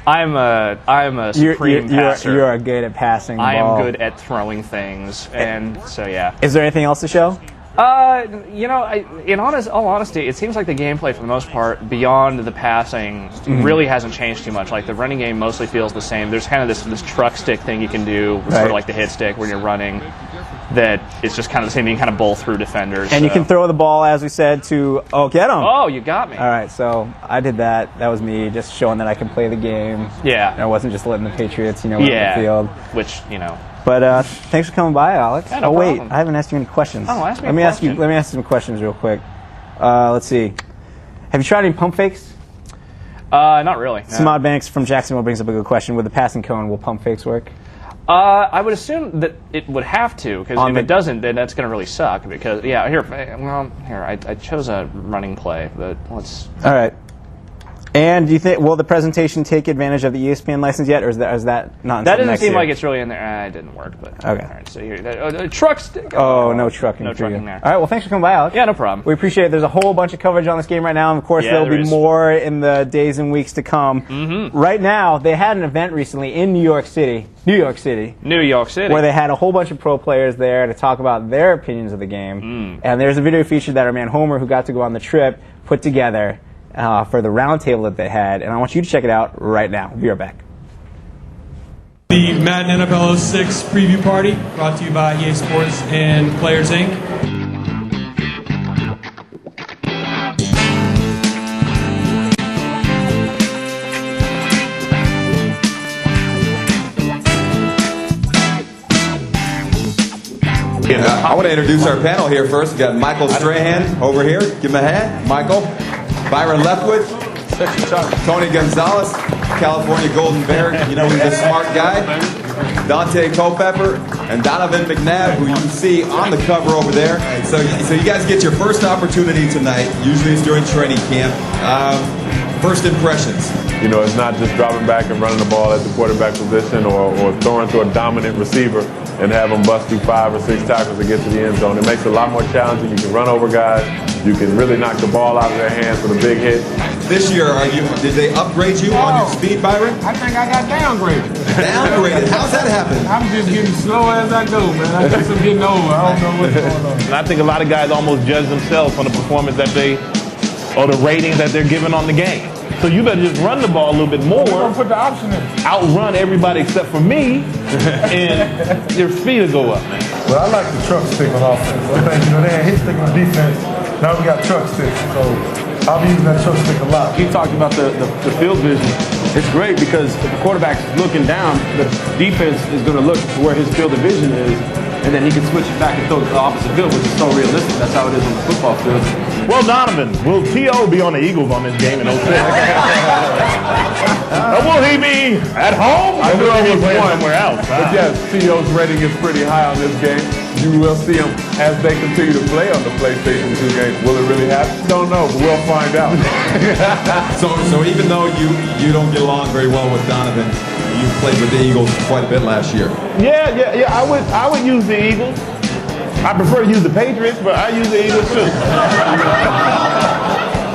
[SPEAKER 4] I'm a supreme passer.
[SPEAKER 1] You are good at passing the
[SPEAKER 4] I
[SPEAKER 1] ball.
[SPEAKER 4] am good at throwing things, and so yeah.
[SPEAKER 1] Is there anything else to show?
[SPEAKER 4] You know, all honesty, it seems like the gameplay for the most part, beyond the passing, really hasn't changed too much. Like the running game mostly feels the same. There's kind of this truck stick thing you can do, sort of like the hit stick when you're running. That it's just kind of the same. You can kind of bowl through defenders.
[SPEAKER 1] And you can throw the ball, as we said, to get him.
[SPEAKER 4] Oh, you got me.
[SPEAKER 1] All right, so I did that. That was me, just showing that I can play the game.
[SPEAKER 4] Yeah.
[SPEAKER 1] And I wasn't just letting the Patriots, win the field.
[SPEAKER 4] Which, you know.
[SPEAKER 1] But thanks for coming by, Alex.
[SPEAKER 4] Yeah, no
[SPEAKER 1] wait,
[SPEAKER 4] problem.
[SPEAKER 1] I haven't asked you any questions.
[SPEAKER 4] Oh, ask me
[SPEAKER 1] Let me ask you some questions real quick. Let's see. Have you tried any pump fakes?
[SPEAKER 4] Not really. No.
[SPEAKER 1] Samad Banks from Jacksonville brings up a good question. With the passing cone, will pump fakes work?
[SPEAKER 4] I would assume that it would have to, because if it doesn't, then that's going to really suck. Because I chose a running play, but let's.
[SPEAKER 1] All right. And do you think will the presentation take advantage of the ESPN license yet, or is that not?
[SPEAKER 4] That doesn't seem
[SPEAKER 1] year?
[SPEAKER 4] like it's really in there. It didn't work, but
[SPEAKER 1] okay.
[SPEAKER 4] All right, so here, truck stick.
[SPEAKER 1] Oh, no trucking.
[SPEAKER 4] No trucking there.
[SPEAKER 1] All right. Well, thanks for coming by, Alex.
[SPEAKER 4] Yeah, no problem.
[SPEAKER 1] We appreciate it. There's a whole bunch of coverage on this game right now, and of course there'll be more in the days and weeks to come.
[SPEAKER 4] Mm-hmm.
[SPEAKER 1] Right now, they had an event recently in New York City, where they had a whole bunch of pro players there to talk about their opinions of the game. And there's a video feature that our man Homer, who got to go on the trip, put together. For the roundtable that they had, and I want you to check it out right now. We'll be right back.
[SPEAKER 6] The Madden NFL 06 preview party brought to you by EA Sports and Players Inc.
[SPEAKER 7] I want to introduce our panel here first. We've got Michael Strahan over here. Give him a hand. Michael. Byron Leftwich. Tony Gonzalez. California Golden Bear. You know he's a smart guy. Dante Culpepper. And Donovan McNabb, who you see on the cover over there. So you guys get your first opportunity tonight. Usually it's during training camp. First impressions.
[SPEAKER 8] You know, it's not just dropping back and running the ball at the quarterback position or throwing to a dominant receiver and have them bust through 5 or 6 tackles to get to the end zone. It makes it a lot more challenging. You can run over guys. You can really knock the ball out of their hands with a big hit.
[SPEAKER 7] This year, did they upgrade you on your speed, Byron?
[SPEAKER 9] I think I got downgraded.
[SPEAKER 7] Downgraded? How's that happen?
[SPEAKER 9] I'm just getting slow as I go, man. I guess I'm getting over. I don't know what's going on.
[SPEAKER 10] And I think a lot of guys almost judge themselves on the performance or the rating that they're giving on the game. So you better just run the ball a little bit more.
[SPEAKER 9] We're gonna put the option in.
[SPEAKER 10] Outrun everybody except for me, and your speed will go up, man.
[SPEAKER 9] Well, I like the truck stick on offense. I think, they had hit stick on defense. Now we got truck sticks. So I'll be using that truck stick a lot.
[SPEAKER 11] He talked about the field vision. It's great because if the quarterback's looking down, the defense is going to look to where his field of vision is, and then he can switch it back and throw to the opposite field, which is so realistic. That's how it is on the football field.
[SPEAKER 10] Well, Donovan, will T.O. be on the Eagles on this game in 06? Or will he be at home?
[SPEAKER 8] I knew
[SPEAKER 10] will
[SPEAKER 8] it
[SPEAKER 10] he
[SPEAKER 8] was
[SPEAKER 10] be
[SPEAKER 8] one.
[SPEAKER 10] somewhere else?
[SPEAKER 8] But yes, T.O.'s rating is pretty high on this game. You will see him as they continue to play on the PlayStation 2 game. Will it really happen? Don't know, but we'll find out.
[SPEAKER 7] So even though you don't get along very well with Donovan, you played with the Eagles quite a bit last year.
[SPEAKER 10] Yeah. I would use the Eagles. I prefer to use the Patriots, but I use the Eagles too.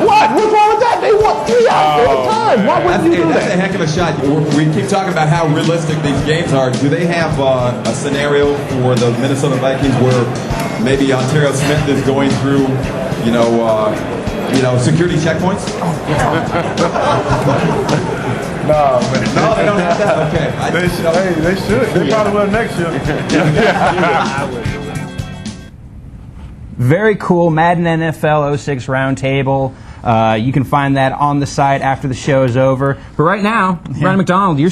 [SPEAKER 10] What? What's wrong with that? They want 3 out at a time. Why wouldn't you do
[SPEAKER 7] That's
[SPEAKER 10] that?
[SPEAKER 7] a heck of a shot. We keep talking about how realistic these games are. Do they have a scenario for the Minnesota Vikings where maybe Ontario Smith is going through, security checkpoints?
[SPEAKER 9] Nah, man.
[SPEAKER 7] No, they don't have that. Okay.
[SPEAKER 9] They should. They probably will next year.
[SPEAKER 2] Very cool Madden NFL 06 roundtable. You can find that on the site after the show is over. But right now, Ryan McDonald, you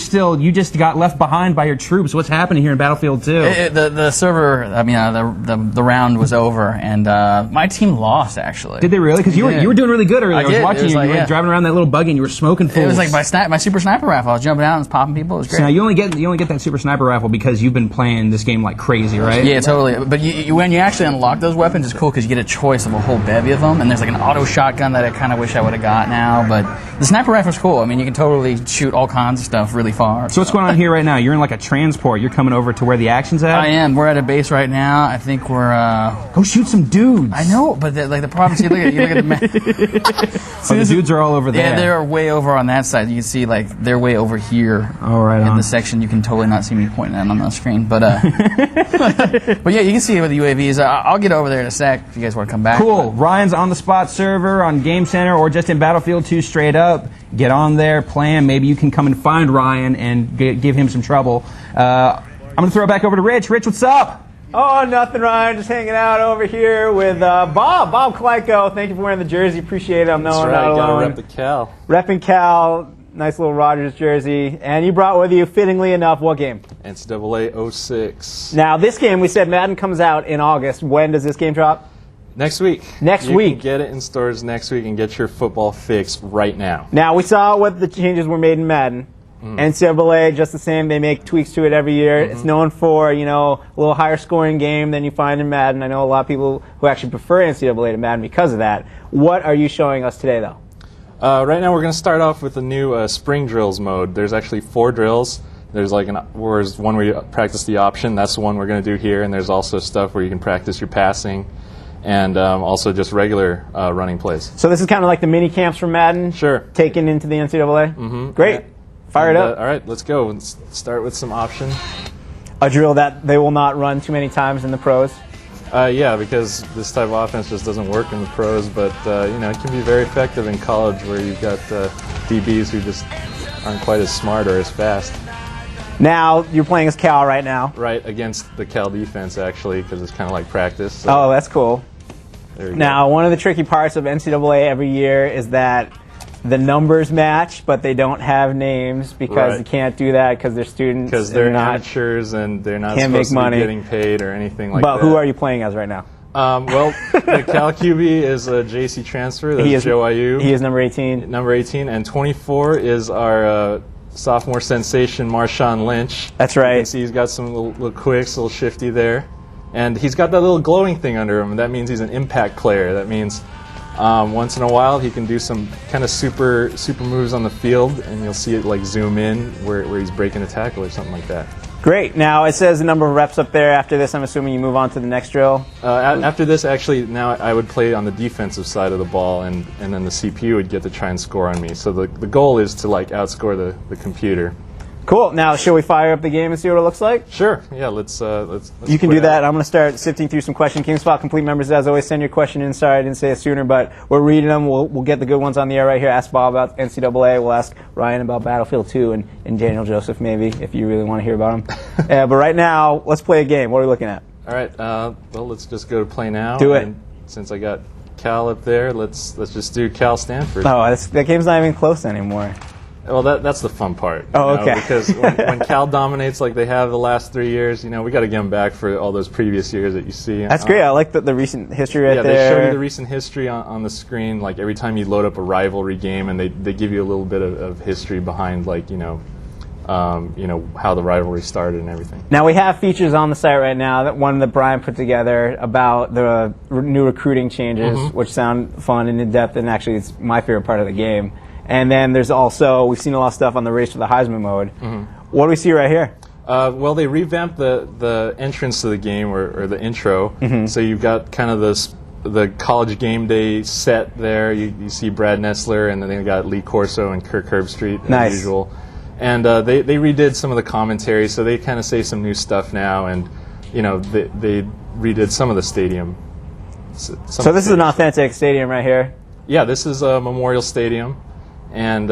[SPEAKER 2] just got left behind by your troops. What's happening here in Battlefield 2?
[SPEAKER 3] The server, the round was over, and my team lost, actually.
[SPEAKER 2] Did they really? Because you were doing really good earlier. I was watching you. You were driving around that little buggy and you were smoking fools.
[SPEAKER 3] It was like my super sniper rifle. I was jumping out and popping people. It was great.
[SPEAKER 2] So now you only get that super sniper rifle because you've been playing this game like crazy, right?
[SPEAKER 3] Yeah, totally. But when you actually unlock those weapons, it's cool because you get a choice of a whole bevy of them, and there's like an auto shotgun that I kind of wish I would have got now, but the sniper rifle's cool. I mean, you can totally shoot all kinds of stuff really far.
[SPEAKER 2] So what's going on here right now? You're in like a transport. You're coming over to where the action's at?
[SPEAKER 3] I am. We're at a base right now. I think we're...
[SPEAKER 2] Go shoot some dudes.
[SPEAKER 3] I know, but the problem is you look at the map.
[SPEAKER 2] The dudes are all over there.
[SPEAKER 3] Yeah, they're way over on that side. You can see they're way over here.
[SPEAKER 2] All right,
[SPEAKER 3] in the section. You can totally not see me pointing at them on the screen, but but yeah, you can see it with the UAVs. I'll get over there in a sec if you guys want to come back.
[SPEAKER 2] Cool. Ryan's on the spot server on Game Center or just in Battlefield 2 straight up. Get on there, play him. Maybe you can come and find Ryan and give him some trouble. I'm going to throw it back over to Rich. Rich, what's up?
[SPEAKER 1] Oh, nothing, Ryan. Just hanging out over here with Bob Kleiko. Thank you for wearing the jersey. Appreciate it. I'm not alone.
[SPEAKER 12] Gotta rep the Cal.
[SPEAKER 1] Repping Cal. Nice little Rogers jersey. And you brought with you, fittingly enough, what game?
[SPEAKER 12] NCAA 06.
[SPEAKER 1] Now, this game, we said Madden comes out in August. When does this game drop?
[SPEAKER 12] Next week.
[SPEAKER 1] Next week.
[SPEAKER 12] You can get it in stores next week and get your football fix right now.
[SPEAKER 1] Now, we saw what the changes were made in Madden. NCAA, just the same. They make tweaks to it every year. It's known for, a little higher scoring game than you find in Madden. I know a lot of people who actually prefer NCAA to Madden because of that. What are you showing us today, though?
[SPEAKER 12] Right now, we're going to start off with the new spring drills mode. There's actually 4 drills. There's there's one where you practice the option. That's the one we're going to do here. And there's also stuff where you can practice your passing. And also just regular running plays.
[SPEAKER 1] So this is kind of like the mini camps from Madden?
[SPEAKER 12] Sure.
[SPEAKER 1] Taken into the NCAA? Great. Fire it up.
[SPEAKER 12] All right, let's go. Let's start with some option.
[SPEAKER 1] A drill that they will not run too many times in the pros?
[SPEAKER 12] Yeah, because this type of offense just doesn't work in the pros, but it can be very effective in college where you've got DBs who just aren't quite as smart or as fast.
[SPEAKER 1] Now, you're playing as Cal right now.
[SPEAKER 12] Right, against the Cal defense, actually, because it's kind of like practice. So.
[SPEAKER 1] Oh, that's cool. Now, one of the tricky parts of NCAA every year is that the numbers match, but they don't have names because you can't do that because they're students.
[SPEAKER 12] Because they're amateurs and they're not supposed to be getting paid or anything like that.
[SPEAKER 1] But who are you playing as right now?
[SPEAKER 12] Well, the Cal QB is a JC transfer. That's Joe Ayu.
[SPEAKER 1] He is number 18.
[SPEAKER 12] Number 18. And 24 is our sophomore sensation, Marshawn Lynch.
[SPEAKER 1] That's right.
[SPEAKER 12] You can see he's got some little quicks, a little shifty there. And he's got that little glowing thing under him. That means he's an impact player. That means once in a while he can do some kind of super moves on the field, and you'll see it zoom in where he's breaking a tackle or something like that.
[SPEAKER 1] Great. Now, it says the number of reps up there. After this, I'm assuming you move on to the next drill?
[SPEAKER 12] After this, actually, now I would play on the defensive side of the ball, and then the CPU would get to try and score on me. So the goal is to outscore the computer.
[SPEAKER 1] Cool. Now, should we fire up the game and see what it looks like?
[SPEAKER 12] Sure. Yeah, let's
[SPEAKER 1] you can do that. I'm going to start sifting through some questions. GameSpot Complete members, as always, send your question in. Sorry I didn't say it sooner, but we're reading them. We'll get the good ones on the air right here. Ask Bob about NCAA. We'll ask Ryan about Battlefield 2 and Daniel Joseph, maybe, if you really want to hear about him. But right now, let's play a game. What are we looking at?
[SPEAKER 12] All right. Well, let's just go to play now.
[SPEAKER 1] Do it.
[SPEAKER 12] And since I got Cal up there, let's just do Cal Stanford.
[SPEAKER 1] Oh, that game's not even close anymore.
[SPEAKER 12] Well, that's the fun part.
[SPEAKER 1] Oh, okay.
[SPEAKER 12] Because when Cal dominates like they have the last 3 years, we got to give them back for all those previous years that you see.
[SPEAKER 1] That's great. I like the recent history right there.
[SPEAKER 12] Yeah, they show you the recent history on the screen. Like every time you load up a rivalry game, and they give you a little bit of history behind, like how the rivalry started and everything.
[SPEAKER 1] Now we have features on the site right now. That one that Brian put together about the new recruiting changes, which sound fun and in depth, and actually it's my favorite part of the game. And then there's also, we've seen a lot of stuff on the race for the Heisman mode. What do we see right here?
[SPEAKER 12] Well, they revamped the entrance to the game, or the intro. So you've got kind of the college game day set there. You see Brad Nessler, and then they got Lee Corso and Kirk Herbstreit as usual. And they redid some of the commentary, so they kind of say some new stuff now, and they redid some of the stadium.
[SPEAKER 1] So this is an authentic stadium right here?
[SPEAKER 12] Yeah, this is a Memorial Stadium. And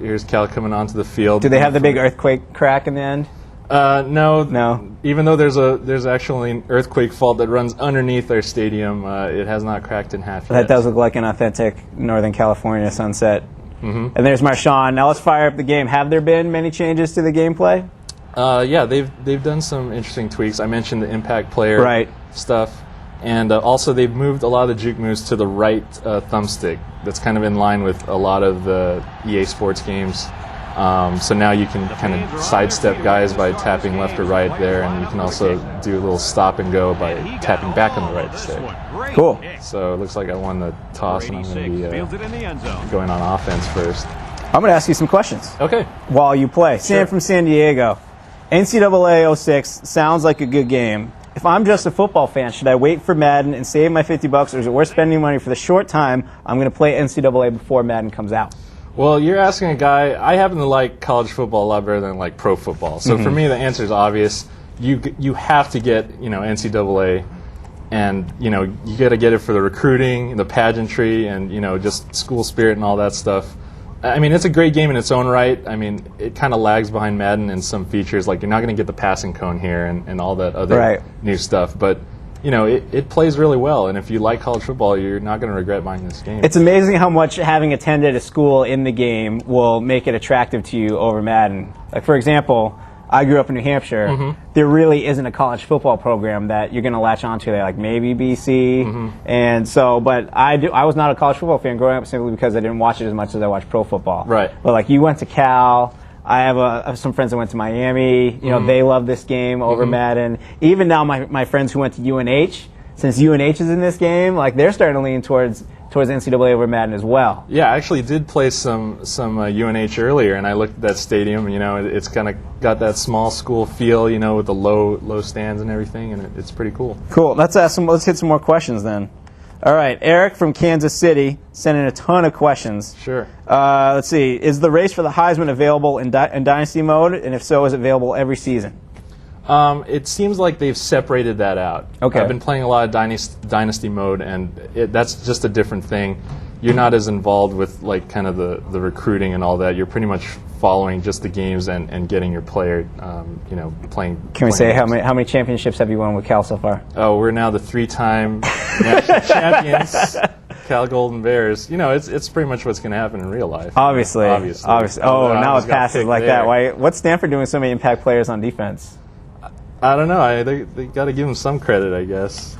[SPEAKER 12] here's Cal coming onto the field.
[SPEAKER 1] Do they have the big earthquake crack in the end?
[SPEAKER 12] No. Even though there's actually an earthquake fault that runs underneath our stadium, it has not cracked in half yet.
[SPEAKER 1] That does look like an authentic Northern California sunset. And there's Marshawn. Now let's fire up the game. Have there been many changes to the gameplay?
[SPEAKER 12] Yeah, they've done some interesting tweaks. I mentioned the impact player stuff. And also they've moved a lot of the juke moves to the right thumbstick. That's kind of in line with a lot of the EA Sports games. So now you can kind of sidestep guys by tapping left or right there, and you can also do a little stop and go by tapping back on the right stick.
[SPEAKER 1] Cool.
[SPEAKER 12] So it looks like I won the toss, and I'm going to be going on offense first.
[SPEAKER 1] I'm going to ask you some questions.
[SPEAKER 12] Okay.
[SPEAKER 1] While you play. Sam from San Diego. NCAA 06 sounds like a good game. If I'm just a football fan, should I wait for Madden and save my $50, or is it worth spending money for the short time I'm going to play NCAA before Madden comes out?
[SPEAKER 12] Well, you're asking a guy. I happen to like college football a lot better than like pro football. So for me, the answer is obvious. You have to get NCAA, and you got to get it for the recruiting, the pageantry, and just school spirit and all that stuff. I mean, it's a great game in its own right. I mean, it kind of lags behind Madden in some features. Like, you're not going to get the passing cone here and all that other new stuff. But, it plays really well. And if you like college football, you're not going to regret buying this game.
[SPEAKER 1] It's amazing how much having attended a school in the game will make it attractive to you over Madden. Like, for example, I grew up in New Hampshire. There really isn't a college football program that you're going to latch onto there, like maybe BC. And so, but I was not a college football fan growing up simply because I didn't watch it as much as I watched pro football.
[SPEAKER 12] Right.
[SPEAKER 1] But like, you went to Cal. I have some friends that went to Miami. They love this game over Madden. Even now, my friends who went to UNH, since UNH is in this game, like, they're starting to lean towards NCAA over Madden as well.
[SPEAKER 12] Yeah, I actually did play some UNH earlier, and I looked at that stadium. It's kind of got that small school feel, with the low stands and everything, and it's pretty cool.
[SPEAKER 1] Cool. Let's hit some more questions then. All right, Eric from Kansas City sent in a ton of questions.
[SPEAKER 12] Sure.
[SPEAKER 1] Let's see. Is the race for the Heisman available in Dynasty mode, and if so, is it available every season?
[SPEAKER 12] It seems like they've separated that out.
[SPEAKER 1] Okay.
[SPEAKER 12] I've been playing a lot of Dynasty mode, and that's just a different thing. You're not as involved with like kind of the recruiting and all that. You're pretty much following just the games and getting your player, playing.
[SPEAKER 1] Can we say how many championships have you won with Cal so far?
[SPEAKER 12] Oh, we're now the 3-time national champions, Cal Golden Bears. It's pretty much what's going to happen in real life.
[SPEAKER 1] Obviously. Oh, now it passes like that. Why? What's Stanford doing so many impact players on defense?
[SPEAKER 12] I don't know. They got to give them some credit, I guess.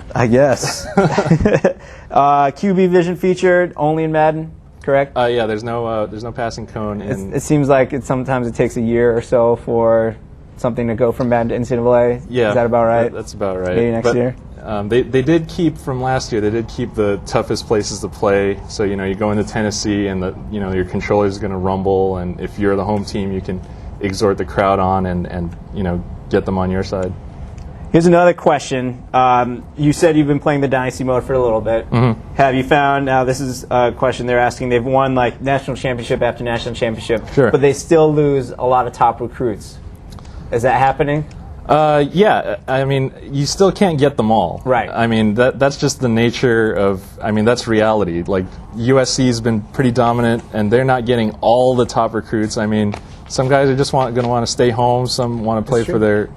[SPEAKER 1] QB vision featured only in Madden, correct?
[SPEAKER 12] Yeah. There's no passing cone.
[SPEAKER 1] It seems like sometimes it takes a year or so for something to go from Madden to NCAA.
[SPEAKER 12] Yeah.
[SPEAKER 1] Is that about right?
[SPEAKER 12] That's about right.
[SPEAKER 1] Maybe next year.
[SPEAKER 12] They did keep from last year. They did keep the toughest places to play. So you go into Tennessee, and your controller is going to rumble, and if you're the home team, you can exhort the crowd on and get them on your side.
[SPEAKER 1] Here's another question. You said you've been playing the Dynasty mode for a little bit. Have you found, now this is a question they're asking, they've won like national championship after national championship, but they still lose a lot of top recruits. Is that happening?
[SPEAKER 12] Yeah, I mean, you still can't get them all.
[SPEAKER 1] Right.
[SPEAKER 12] I mean, that's just the nature of, that's reality. Like, USC's been pretty dominant, and they're not getting all the top recruits. I mean, some guys are just going to want to stay home. Some want to play for their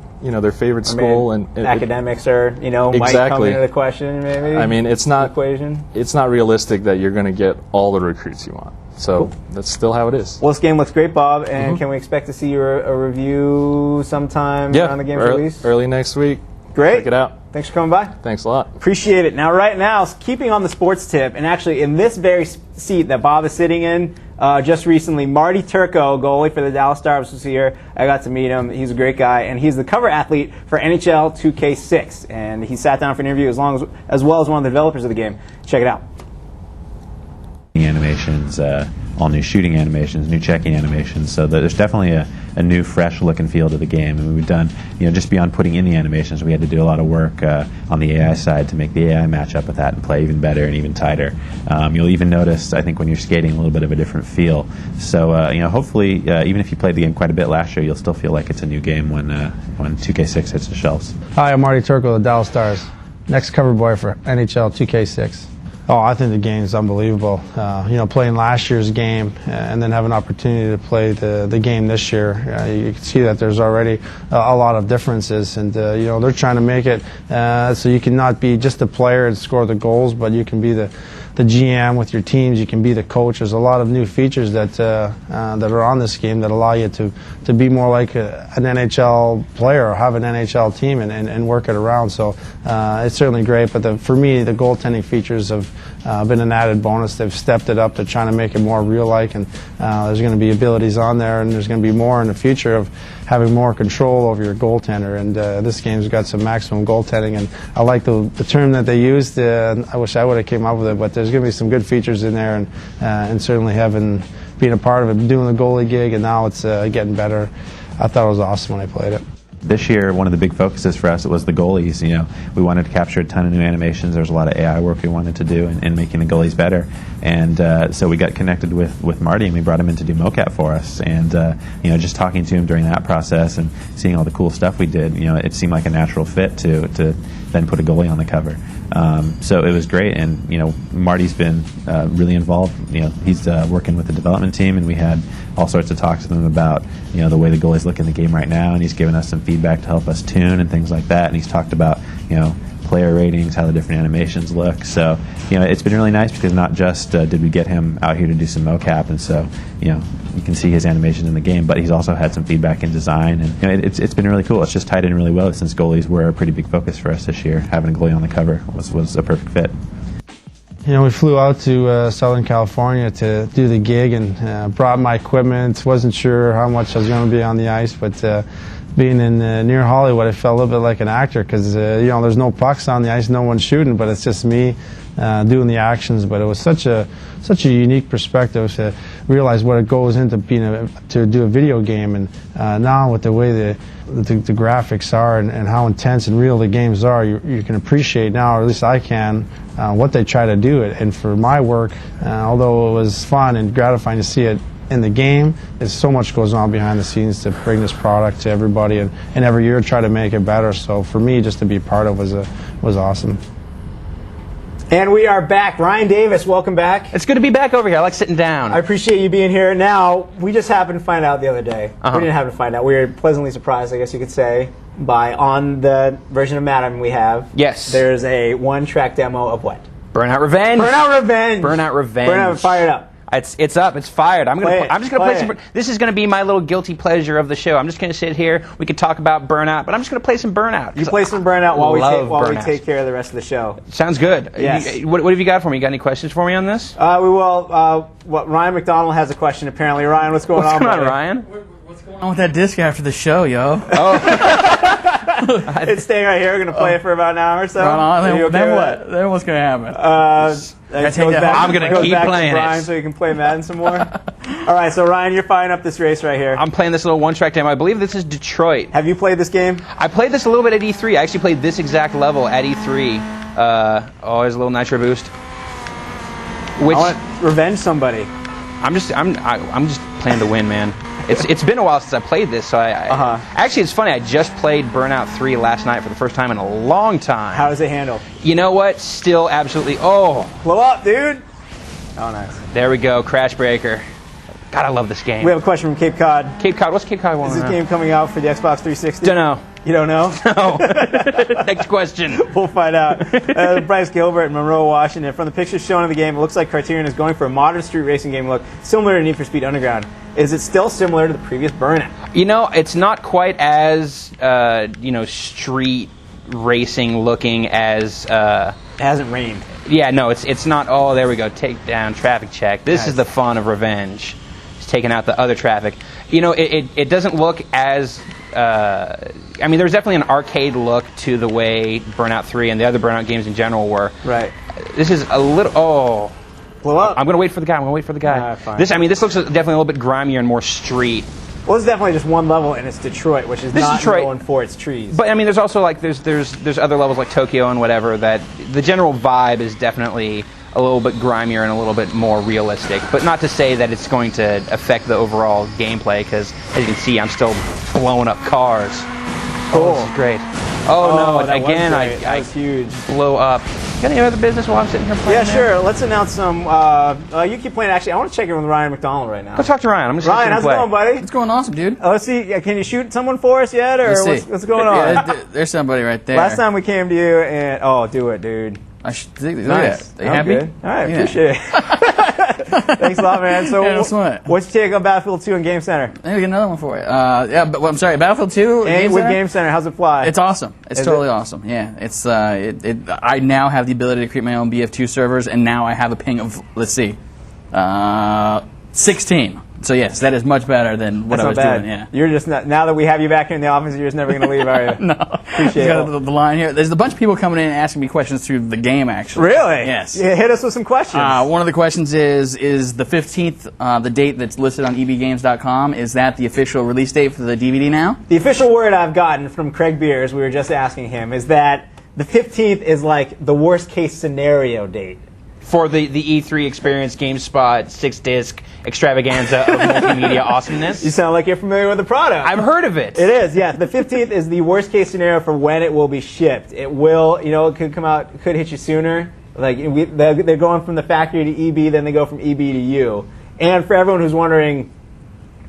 [SPEAKER 12] favorite school. And
[SPEAKER 1] academics are, might come into the question, maybe.
[SPEAKER 12] I mean, it's not
[SPEAKER 1] equation.
[SPEAKER 12] It's not realistic that you're going to get all the recruits you want. So that's still how it is.
[SPEAKER 1] Well, this game looks great, Bob, and can we expect to see a review sometime around the game's release?
[SPEAKER 12] Early next week.
[SPEAKER 1] Great.
[SPEAKER 12] Check it out.
[SPEAKER 1] Thanks for coming by.
[SPEAKER 12] Thanks a lot.
[SPEAKER 1] Appreciate it. Now, right now, keeping on the sports tip, and actually in this very seat that Bob is sitting in, just recently, Marty Turco, goalie for the Dallas Stars, was here. I got to meet him. He's a great guy, and he's the cover athlete for NHL 2K6. And he sat down for an interview as well as one of the developers of the game. Check it out.
[SPEAKER 13] Animations, all new shooting animations, new checking animations, so there's definitely a new, fresh look and feel to the game. And we've done, just beyond putting in the animations, we had to do a lot of work on the AI side to make the AI match up with that and play even better and even tighter. You'll even notice, I think, when you're skating, a little bit of a different feel. So, hopefully, even if you played the game quite a bit last year, you'll still feel like it's a new game when 2K6 hits the shelves.
[SPEAKER 14] Hi, I'm Marty Turco of the Dallas Stars, next cover boy for NHL 2K6. Oh, I think the game's unbelievable. Playing last year's game and then have an opportunity to play the game this year, you can see that there's already a lot of differences, and they're trying to make it so you can not be just a player and score the goals, but you can be the GM with your teams. You can be the coach. There's a lot of new features that are on this game that allow you to be more like an NHL player or have an NHL team and work it around. So it's certainly great. But for me, the goaltending features have been an added bonus. They've stepped it up. They're trying to make it more real-like, and there's going to be abilities on there, and there's going to be more in the future of having more control over your goaltender. And this game's got some maximum goaltending, and I like the term that they used. I wish I would have came up with it, but there's going to be some good features in there, and certainly being a part of it, doing the goalie gig, and now it's getting better. I thought it was awesome when I played it.
[SPEAKER 13] This year, one of the big focuses for us was the goalies. We wanted to capture a ton of new animations. There was a lot of AI work we wanted to do in making the goalies better. And so we got connected with Marty, and we brought him in to do mocap for us. And just talking to him during that process and seeing all the cool stuff we did, it seemed like a natural fit to then put a goalie on the cover. So it was great, and Marty's been really involved. He's working with the development team, and we had all sorts of talks with him about the way the goalies look in the game right now, and he's given us some feedback to help us tune and things like that. And he's talked about player ratings, how the different animations look. So it's been really nice because not just did we get him out here to do some mocap, and so you can see his animations in the game, but he's also had some feedback in design, and it's been really cool. It's just tied in really well since goalies were a pretty big focus for us this year. Having a goalie on the cover was a perfect fit.
[SPEAKER 14] We flew out to Southern California to do the gig and brought my equipment. Wasn't sure how much I was going to be on the ice, but being in near Hollywood, I felt a little bit like an actor because there's no pucks on the ice, no one's shooting, but it's just me doing the actions. But it was such a unique perspective to realize what it goes into to do a video game, and now with the way the graphics are and how intense and real the games are, you can appreciate now, or at least I can, what they try to do. And for my work, although it was fun and gratifying to see it in the game, there's so much goes on behind the scenes to bring this product to everybody, and every year try to make it better. So for me, just to be part of was awesome.
[SPEAKER 1] And we are back. Ryan Davis, welcome back.
[SPEAKER 2] It's good to be back over here. I like sitting down.
[SPEAKER 1] I appreciate you being here. Now, we just happened to find out the other day. We didn't happen to find out. We were pleasantly surprised, I guess you could say, on the version of Madden we have.
[SPEAKER 2] Yes.
[SPEAKER 1] There's a one-track demo of what?
[SPEAKER 2] Burnout Revenge.
[SPEAKER 1] Burnout Revenge.
[SPEAKER 2] Burnout Revenge.
[SPEAKER 1] Burnout, fire it up.
[SPEAKER 2] It's up. It's fired. I'm just gonna play some. This is gonna be my little guilty pleasure of the show. I'm just gonna sit here. We could talk about Burnout, but I'm just gonna play some Burnout.
[SPEAKER 1] You play some Burnout while we take care of the rest of the show.
[SPEAKER 2] Sounds good.
[SPEAKER 1] Yes.
[SPEAKER 2] What have you got for me? You got any questions for me on this?
[SPEAKER 1] We will. Ryan McDonald has a question. Apparently, Ryan, what's going on?
[SPEAKER 2] What's going on, Ryan?
[SPEAKER 3] What's going on with that disc after the show, yo?
[SPEAKER 1] It's staying right here. We're gonna play it for about an hour or so.
[SPEAKER 3] Then what? Then what's gonna happen?
[SPEAKER 2] I'm going to keep playing
[SPEAKER 1] Brian, so you can play Madden some more. All right, so Ryan, you're firing up this race right here.
[SPEAKER 2] I'm playing this little one-track demo. I believe this is Detroit.
[SPEAKER 1] Have you played this game?
[SPEAKER 2] I played this a little bit at E3. I actually played this exact level at E3. There's a little nitro boost.
[SPEAKER 1] I want to revenge somebody.
[SPEAKER 2] I'm just playing to win, man. It's been a while since I played this, so actually it's funny. I just played Burnout 3 last night for the first time in a long time.
[SPEAKER 1] How does it handle?
[SPEAKER 2] You know what? Still absolutely.
[SPEAKER 1] Blow up, dude. Oh, nice.
[SPEAKER 2] There we go. Crash Breaker. God, I love this game.
[SPEAKER 1] We have a question from Cape Cod.
[SPEAKER 2] Cape Cod, what's Cape Cod want
[SPEAKER 1] Is
[SPEAKER 2] to
[SPEAKER 1] this
[SPEAKER 2] know?
[SPEAKER 1] game coming out for the Xbox 360?
[SPEAKER 2] Don't know.
[SPEAKER 1] You don't know?
[SPEAKER 2] No. Next question.
[SPEAKER 1] We'll find out. Bryce Gilbert in Monroe, Washington. From the pictures shown in the game, it looks like Criterion is going for a modern street racing game look, similar to Need for Speed Underground. Is it still similar to the previous Burnout?
[SPEAKER 2] You know, it's not quite as, street racing looking as...
[SPEAKER 1] It hasn't rained.
[SPEAKER 2] Yeah, no, it's not, oh, there we go, take down, traffic check. This is the fun of revenge. It's taking out the other traffic. You know, it doesn't look as... I mean, there's definitely an arcade look to the way Burnout 3 and the other Burnout games in general were.
[SPEAKER 1] Right.
[SPEAKER 2] This is a little... Oh.
[SPEAKER 1] Blow up.
[SPEAKER 2] I'm going to wait for the guy.
[SPEAKER 1] Fine.
[SPEAKER 2] This looks definitely a little bit grimier and more street.
[SPEAKER 1] Well, this is definitely just one level, and it's Detroit, which is not known for its trees.
[SPEAKER 2] But I mean, there's also like there's other levels like Tokyo and whatever that the general vibe is definitely a little bit grimier and a little bit more realistic. But not to say that it's going to affect the overall gameplay, because as you can see, I'm still blowing up cars.
[SPEAKER 1] Cool.
[SPEAKER 2] Oh, this is great. Oh no!
[SPEAKER 1] That
[SPEAKER 2] Again,
[SPEAKER 1] was great. That
[SPEAKER 2] I
[SPEAKER 1] was huge.
[SPEAKER 2] blow up. Got any other business while I'm sitting here playing?
[SPEAKER 1] Yeah, sure. Let's announce some. You keep playing. Actually, I want to check in with Ryan McDonald right now.
[SPEAKER 2] Go talk to Ryan. I'm just
[SPEAKER 1] Ryan, how's it going, buddy?
[SPEAKER 3] It's going awesome, dude.
[SPEAKER 1] Let's see. Can you shoot someone for us yet, or
[SPEAKER 3] Let's see.
[SPEAKER 1] what's going on?
[SPEAKER 3] Yeah, there's somebody right there.
[SPEAKER 1] Last time we came to you, and do it, dude.
[SPEAKER 3] Nice.
[SPEAKER 1] Nice.
[SPEAKER 3] Are you happy?
[SPEAKER 1] Good. All right, appreciate it. Thanks a lot, man. So, what's your take on Battlefield 2 and Game Center?
[SPEAKER 3] Let me get another one for you. I'm sorry, Battlefield 2
[SPEAKER 1] Game Center. How's it fly?
[SPEAKER 3] It's awesome. It's totally awesome. Yeah, it's I now have the ability to create my own BF2 servers, and now I have a ping of 16. So yes, that is much better than what I was doing. Yeah,
[SPEAKER 1] you're just not, now that we have you back here in the office, you're just never going to leave, are you?
[SPEAKER 3] No.
[SPEAKER 1] Appreciate
[SPEAKER 3] the line here. There's a bunch of people coming in and asking me questions through the game. Actually,
[SPEAKER 1] really?
[SPEAKER 3] Yes.
[SPEAKER 1] Yeah, hit us with some questions.
[SPEAKER 3] One of the questions is the 15th, the date that's listed on ebgames.com. Is that the official release date for the DVD now?
[SPEAKER 1] The official word I've gotten from Craig Beers, we were just asking him, is that the 15th is like the worst case scenario date.
[SPEAKER 2] For the E3 Experience GameSpot 6-disc extravaganza of multimedia awesomeness.
[SPEAKER 1] You sound like you're familiar with the product.
[SPEAKER 2] I've heard of it.
[SPEAKER 1] It is, yes. The 15th is the worst case scenario for when it will be shipped. It will, it could come out, it could hit you sooner. Like they're going from the factory to EB, then they go from EB to you. And for everyone who's wondering,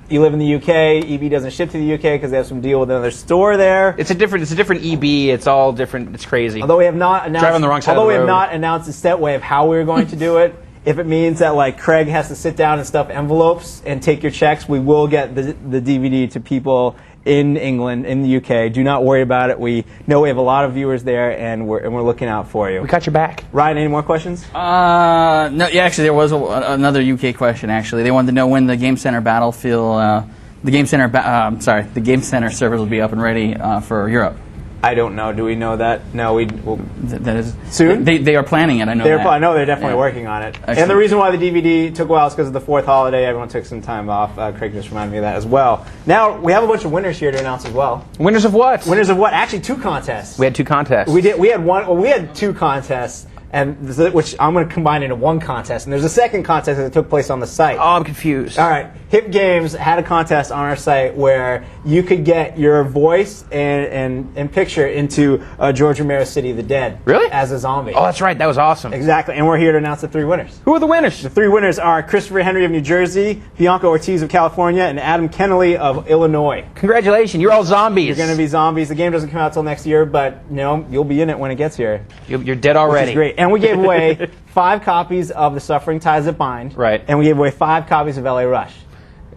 [SPEAKER 1] you live in the UK, EB doesn't ship to the UK because they have some deal with another store there.
[SPEAKER 2] It's a different EB. It's all different. It's crazy.
[SPEAKER 1] Although we have not announced,
[SPEAKER 2] Drive on the wrong side of the road.
[SPEAKER 1] we have not announced a set way of how we're going to do it. If it means that like Craig has to sit down and stuff envelopes and take your checks, we will get the DVD to people in England, in the UK. Do not worry about it. We know we have a lot of viewers there, and we're looking out for you.
[SPEAKER 2] We got your back.
[SPEAKER 1] Ryan, any more questions?
[SPEAKER 3] No. Yeah, actually, there was another UK question. Actually, they wanted to know when the Game Center Battlefield, the Game Center servers will be up and ready for Europe.
[SPEAKER 1] I don't know. Do we know that? No,
[SPEAKER 3] that is
[SPEAKER 1] soon.
[SPEAKER 3] They are planning it. I know.
[SPEAKER 1] I know they're definitely working on it. Excellent. And the reason why the DVD took a while is because of the 4th holiday. Everyone took some time off. Craig just reminded me of that as well. Now we have a bunch of winners here to announce as well.
[SPEAKER 2] Winners of what?
[SPEAKER 1] Winners of what? Actually, 2 contests.
[SPEAKER 2] We had 2 contests.
[SPEAKER 1] We had one. Well, we had 2 contests. Which I'm going to combine into one contest. And there's a second contest that took place on the site.
[SPEAKER 2] Oh, I'm confused.
[SPEAKER 1] All right. Hip Games had a contest on our site where you could get your voice and picture into George Romero's City of the Dead.
[SPEAKER 2] Really?
[SPEAKER 1] As a zombie.
[SPEAKER 2] Oh, that's right. That was awesome.
[SPEAKER 1] Exactly. And we're here to announce the 3 winners.
[SPEAKER 2] Who are the winners?
[SPEAKER 1] The 3 winners are Christopher Henry of New Jersey, Bianca Ortiz of California, and Adam Kennelly of Illinois.
[SPEAKER 2] Congratulations. You're all zombies.
[SPEAKER 1] You're going to be zombies. The game doesn't come out till next year, but you'll be in it when it gets here.
[SPEAKER 2] You're dead already.
[SPEAKER 1] Which is great. And we gave away 5 copies of The Suffering Ties That Bind.
[SPEAKER 2] Right.
[SPEAKER 1] And we gave away 5 copies of LA Rush.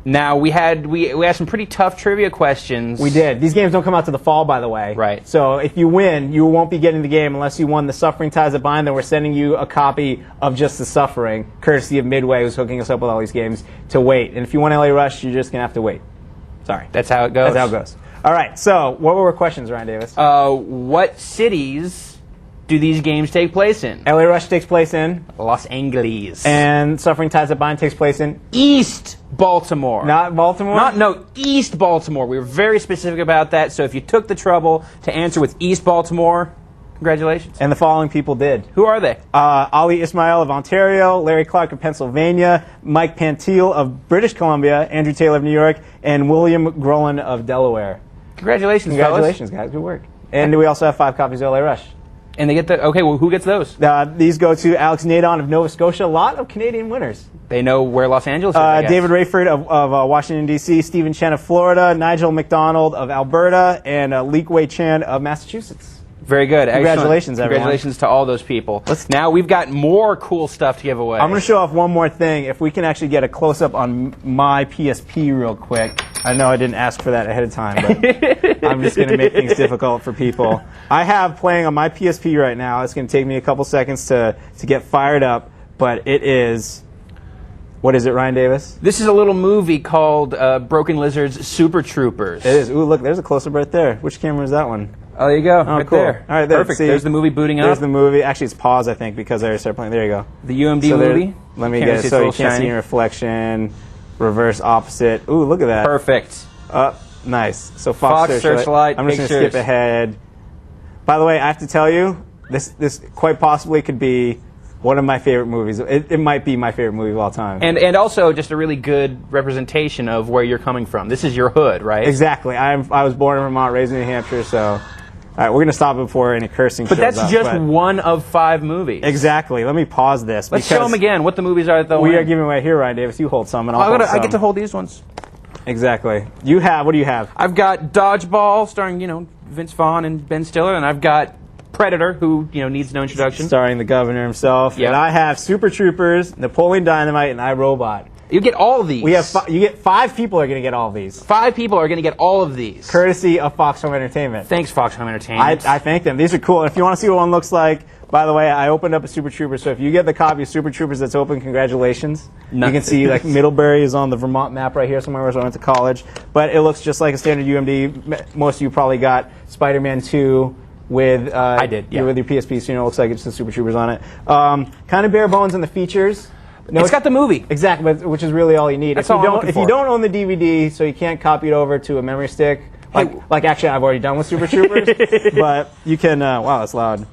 [SPEAKER 2] Now, we had some pretty tough trivia questions.
[SPEAKER 1] We did. These games don't come out to the fall, by the way.
[SPEAKER 2] Right.
[SPEAKER 1] So if you win, you won't be getting the game unless you won The Suffering Ties That Bind. Then we're sending you a copy of just The Suffering, courtesy of Midway, who's hooking us up with all these games, to wait. And if you want LA Rush, you're just going to have to wait. Sorry.
[SPEAKER 2] That's how it goes.
[SPEAKER 1] That's how it goes. All right. So what were our questions, Ryan Davis?
[SPEAKER 2] What cities do these games take place in?
[SPEAKER 1] LA Rush takes place in
[SPEAKER 2] Los Angeles.
[SPEAKER 1] And Suffering Ties That Bind takes place in
[SPEAKER 2] East Baltimore.
[SPEAKER 1] Not Baltimore?
[SPEAKER 2] East Baltimore. We were very specific about that, so if you took the trouble to answer with East Baltimore, congratulations.
[SPEAKER 1] And the following people did.
[SPEAKER 2] Who are they?
[SPEAKER 1] Ali Ismail of Ontario, Larry Clark of Pennsylvania, Mike Pantile of British Columbia, Andrew Taylor of New York, and William Grolan of Delaware.
[SPEAKER 2] Congratulations,
[SPEAKER 1] Congratulations, guys. Good work. And we also have 5 copies of LA Rush.
[SPEAKER 2] And they get the okay. Well, who gets those?
[SPEAKER 1] These go to Alex Nadon of Nova Scotia. A lot of Canadian winners.
[SPEAKER 2] They know where Los Angeles is. I guess.
[SPEAKER 1] David Rayford of Washington D.C., Stephen Chen of Florida, Nigel McDonald of Alberta, and Leek Wei Chan of Massachusetts.
[SPEAKER 2] Very good.
[SPEAKER 1] Congratulations, everyone.
[SPEAKER 2] Congratulations to all those people. Now we've got more cool stuff to give away.
[SPEAKER 1] I'm going to show off one more thing. If we can actually get a close-up on my PSP real quick. I know I didn't ask for that ahead of time, but I'm just going to make things difficult for people. I have playing on my PSP right now. It's going to take me a couple seconds to get fired up, but it is... What is it, Ryan Davis?
[SPEAKER 2] This is a little movie called Broken Lizard's Super Troopers.
[SPEAKER 1] It is. Ooh, look, there's a close-up right there. Which camera is that one?
[SPEAKER 2] Oh, there you go.
[SPEAKER 1] Oh,
[SPEAKER 2] right
[SPEAKER 1] cool.
[SPEAKER 2] there.
[SPEAKER 1] All right, there.
[SPEAKER 2] Perfect.
[SPEAKER 1] See,
[SPEAKER 2] there's the movie booting up.
[SPEAKER 1] There's the movie. Actually, it's paused, I think, because I already started playing. There you go.
[SPEAKER 2] The UMD movie.
[SPEAKER 1] Let me get it so you can't see your reflection. Reverse opposite. Ooh, look at that.
[SPEAKER 2] Perfect.
[SPEAKER 1] Nice. So Fox
[SPEAKER 2] Searchlight.
[SPEAKER 1] I'm just going to skip ahead. By the way, I have to tell you, this quite possibly could be one of my favorite movies. It might be my favorite movie of all time.
[SPEAKER 2] And also just a really good representation of where you're coming from. This is your hood, right?
[SPEAKER 1] Exactly. I was born in Vermont, raised in New Hampshire, so... All right, we're going to stop before any cursing
[SPEAKER 2] But
[SPEAKER 1] shows
[SPEAKER 2] that's just one of 5 movies.
[SPEAKER 1] Exactly. Let me pause this.
[SPEAKER 2] Let's show them again what the movies are, though.
[SPEAKER 1] We are giving away here, Ryan Davis. You hold some, and I'll hold some.
[SPEAKER 2] I get to hold these ones.
[SPEAKER 1] Exactly. What do you have?
[SPEAKER 2] I've got Dodgeball, starring, Vince Vaughn and Ben Stiller, and I've got Predator, who, needs no introduction.
[SPEAKER 1] Starring the governor himself.
[SPEAKER 2] Yep.
[SPEAKER 1] And I have Super Troopers, Napoleon Dynamite, and iRobot.
[SPEAKER 2] You get all of these.
[SPEAKER 1] You get 5 people are going to get all of these.
[SPEAKER 2] 5 people are going to get all of these.
[SPEAKER 1] Courtesy of Fox Home Entertainment.
[SPEAKER 2] Thanks, Fox Home Entertainment.
[SPEAKER 1] I thank them. These are cool. And if you want to see what one looks like, by the way, I opened up a Super Troopers, so if you get the copy of Super Troopers that's open, congratulations. You can see Middlebury is on the Vermont map right here somewhere where I went to college. But it looks just like a standard UMD. Most of you probably got Spider-Man 2 with
[SPEAKER 2] I did, yeah.
[SPEAKER 1] with your PSP, so it looks like it's the Super Troopers on it. Kind of bare bones in the features.
[SPEAKER 2] No, it's got the movie.
[SPEAKER 1] Exactly, which is really all you need.
[SPEAKER 2] That's
[SPEAKER 1] if you
[SPEAKER 2] all
[SPEAKER 1] don't, if you don't own the DVD, so you can't copy it over to a memory stick, like actually I've already done with Super Troopers, but you can. Wow, that's loud.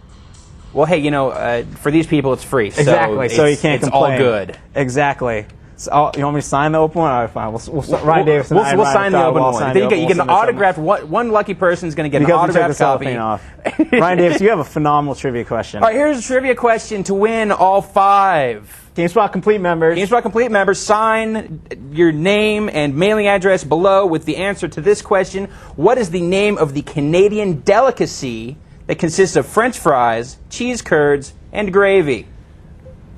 [SPEAKER 2] Well, hey, for these people, it's free.
[SPEAKER 1] Exactly, so you can't complain.
[SPEAKER 2] It's all good.
[SPEAKER 1] Exactly. So, you want me to sign the open one? All right, fine. Ryan Davis and
[SPEAKER 2] we'll sign the open one. You get an autographed. One lucky person is going to get an autographed copy.
[SPEAKER 1] Off. Ryan Davis, you have a phenomenal trivia question.
[SPEAKER 2] All right, here's a trivia question to win all 5.
[SPEAKER 1] GameSpot Complete members.
[SPEAKER 2] GameSpot Complete members, sign your name and mailing address below with the answer to this question. What is the name of the Canadian delicacy that consists of French fries, cheese curds, and gravy?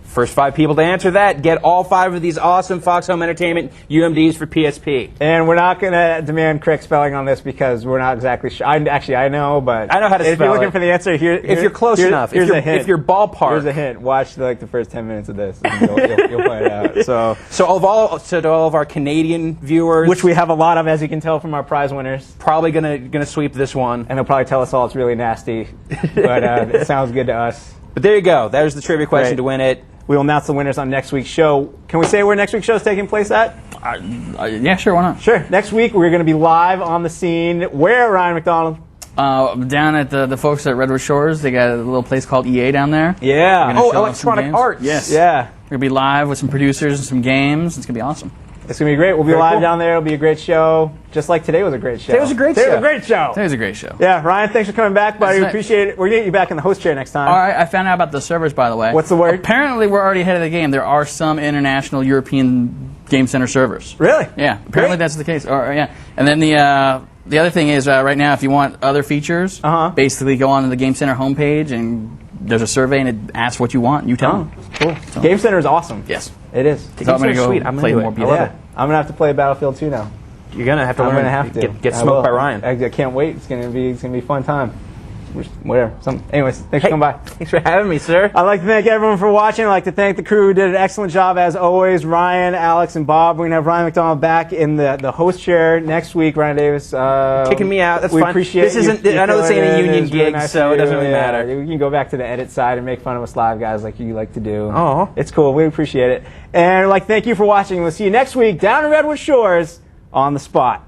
[SPEAKER 2] First 5 people to answer that get all 5 of these awesome Fox Home Entertainment UMDs for PSP.
[SPEAKER 1] And we're not going to demand correct spelling on this because we're not exactly sure. I know, but
[SPEAKER 2] I know how to spell it.
[SPEAKER 1] If you're looking for the answer, if
[SPEAKER 2] you're close enough,
[SPEAKER 1] here's a hint.
[SPEAKER 2] If you're ballpark,
[SPEAKER 1] here's a hint. Watch the first 10 minutes of this, and you'll find out.
[SPEAKER 2] So all of our Canadian viewers,
[SPEAKER 1] which we have a lot of, as you can tell from our prize winners,
[SPEAKER 2] probably gonna sweep this one,
[SPEAKER 1] and they'll probably tell us all it's really nasty, but it sounds good to us.
[SPEAKER 2] But there you go. There's the trivia question to win it.
[SPEAKER 1] We will announce the winners on next week's show. Can we say where next week's show is taking place at?
[SPEAKER 3] Yeah, sure, why not?
[SPEAKER 1] Sure. Next week, we're going to be live on the scene. Where, Ryan McDonald?
[SPEAKER 3] Down at the folks at Redwood Shores. They got a little place called EA down there.
[SPEAKER 1] Yeah.
[SPEAKER 2] Oh, Electronic Arts.
[SPEAKER 3] Yes.
[SPEAKER 1] Yeah.
[SPEAKER 3] We're going to be live with some producers and some games. It's going to be awesome.
[SPEAKER 1] It's going to be great. We'll be live down there. It'll be a great show. Just like today was a great show.
[SPEAKER 2] Today was a great show.
[SPEAKER 3] Today was a great show.
[SPEAKER 1] Yeah, Ryan, thanks for coming back, buddy. We appreciate it. We're going to get you back in the host chair next time.
[SPEAKER 3] All right, I found out about the servers, by the way.
[SPEAKER 1] What's the word?
[SPEAKER 3] Apparently, we're already ahead of the game. There are some international European Game Center servers.
[SPEAKER 1] Really?
[SPEAKER 3] Yeah, apparently that's the case. Yeah. And then the other thing is, right now, if you want other features, basically go on to the Game Center homepage and there's a survey and it asks what you want. You tell them.
[SPEAKER 1] Cool. So. Game Center is awesome.
[SPEAKER 3] Yes.
[SPEAKER 1] It is.
[SPEAKER 3] So I'm going to go play more people.
[SPEAKER 1] Yeah. I'm going to have to play Battlefield 2 now.
[SPEAKER 2] You're going to have to learn.
[SPEAKER 1] I'm going to have to.
[SPEAKER 2] Get smoked by Ryan.
[SPEAKER 1] I can't wait. It's going to be a fun time. Whatever. Anyways, thanks for coming by.
[SPEAKER 2] Thanks for having me, sir.
[SPEAKER 1] I'd like to thank everyone for watching. I'd like to thank the crew who did an excellent job as always. Ryan, Alex, and Bob. We're going to have Ryan McDonald back in the host chair next week. Ryan Davis.
[SPEAKER 2] Kicking me out. That's
[SPEAKER 1] we
[SPEAKER 2] fine.
[SPEAKER 1] Appreciate
[SPEAKER 2] this isn't. I know this ain't a union gig,
[SPEAKER 1] nice
[SPEAKER 2] so it doesn't really matter.
[SPEAKER 1] We can go back to the edit side and make fun of us live guys like you like to do.
[SPEAKER 2] Oh.
[SPEAKER 1] It's cool. We appreciate it. And I'd like to thank you for watching. We'll see you next week down in Redwood Shores on the spot.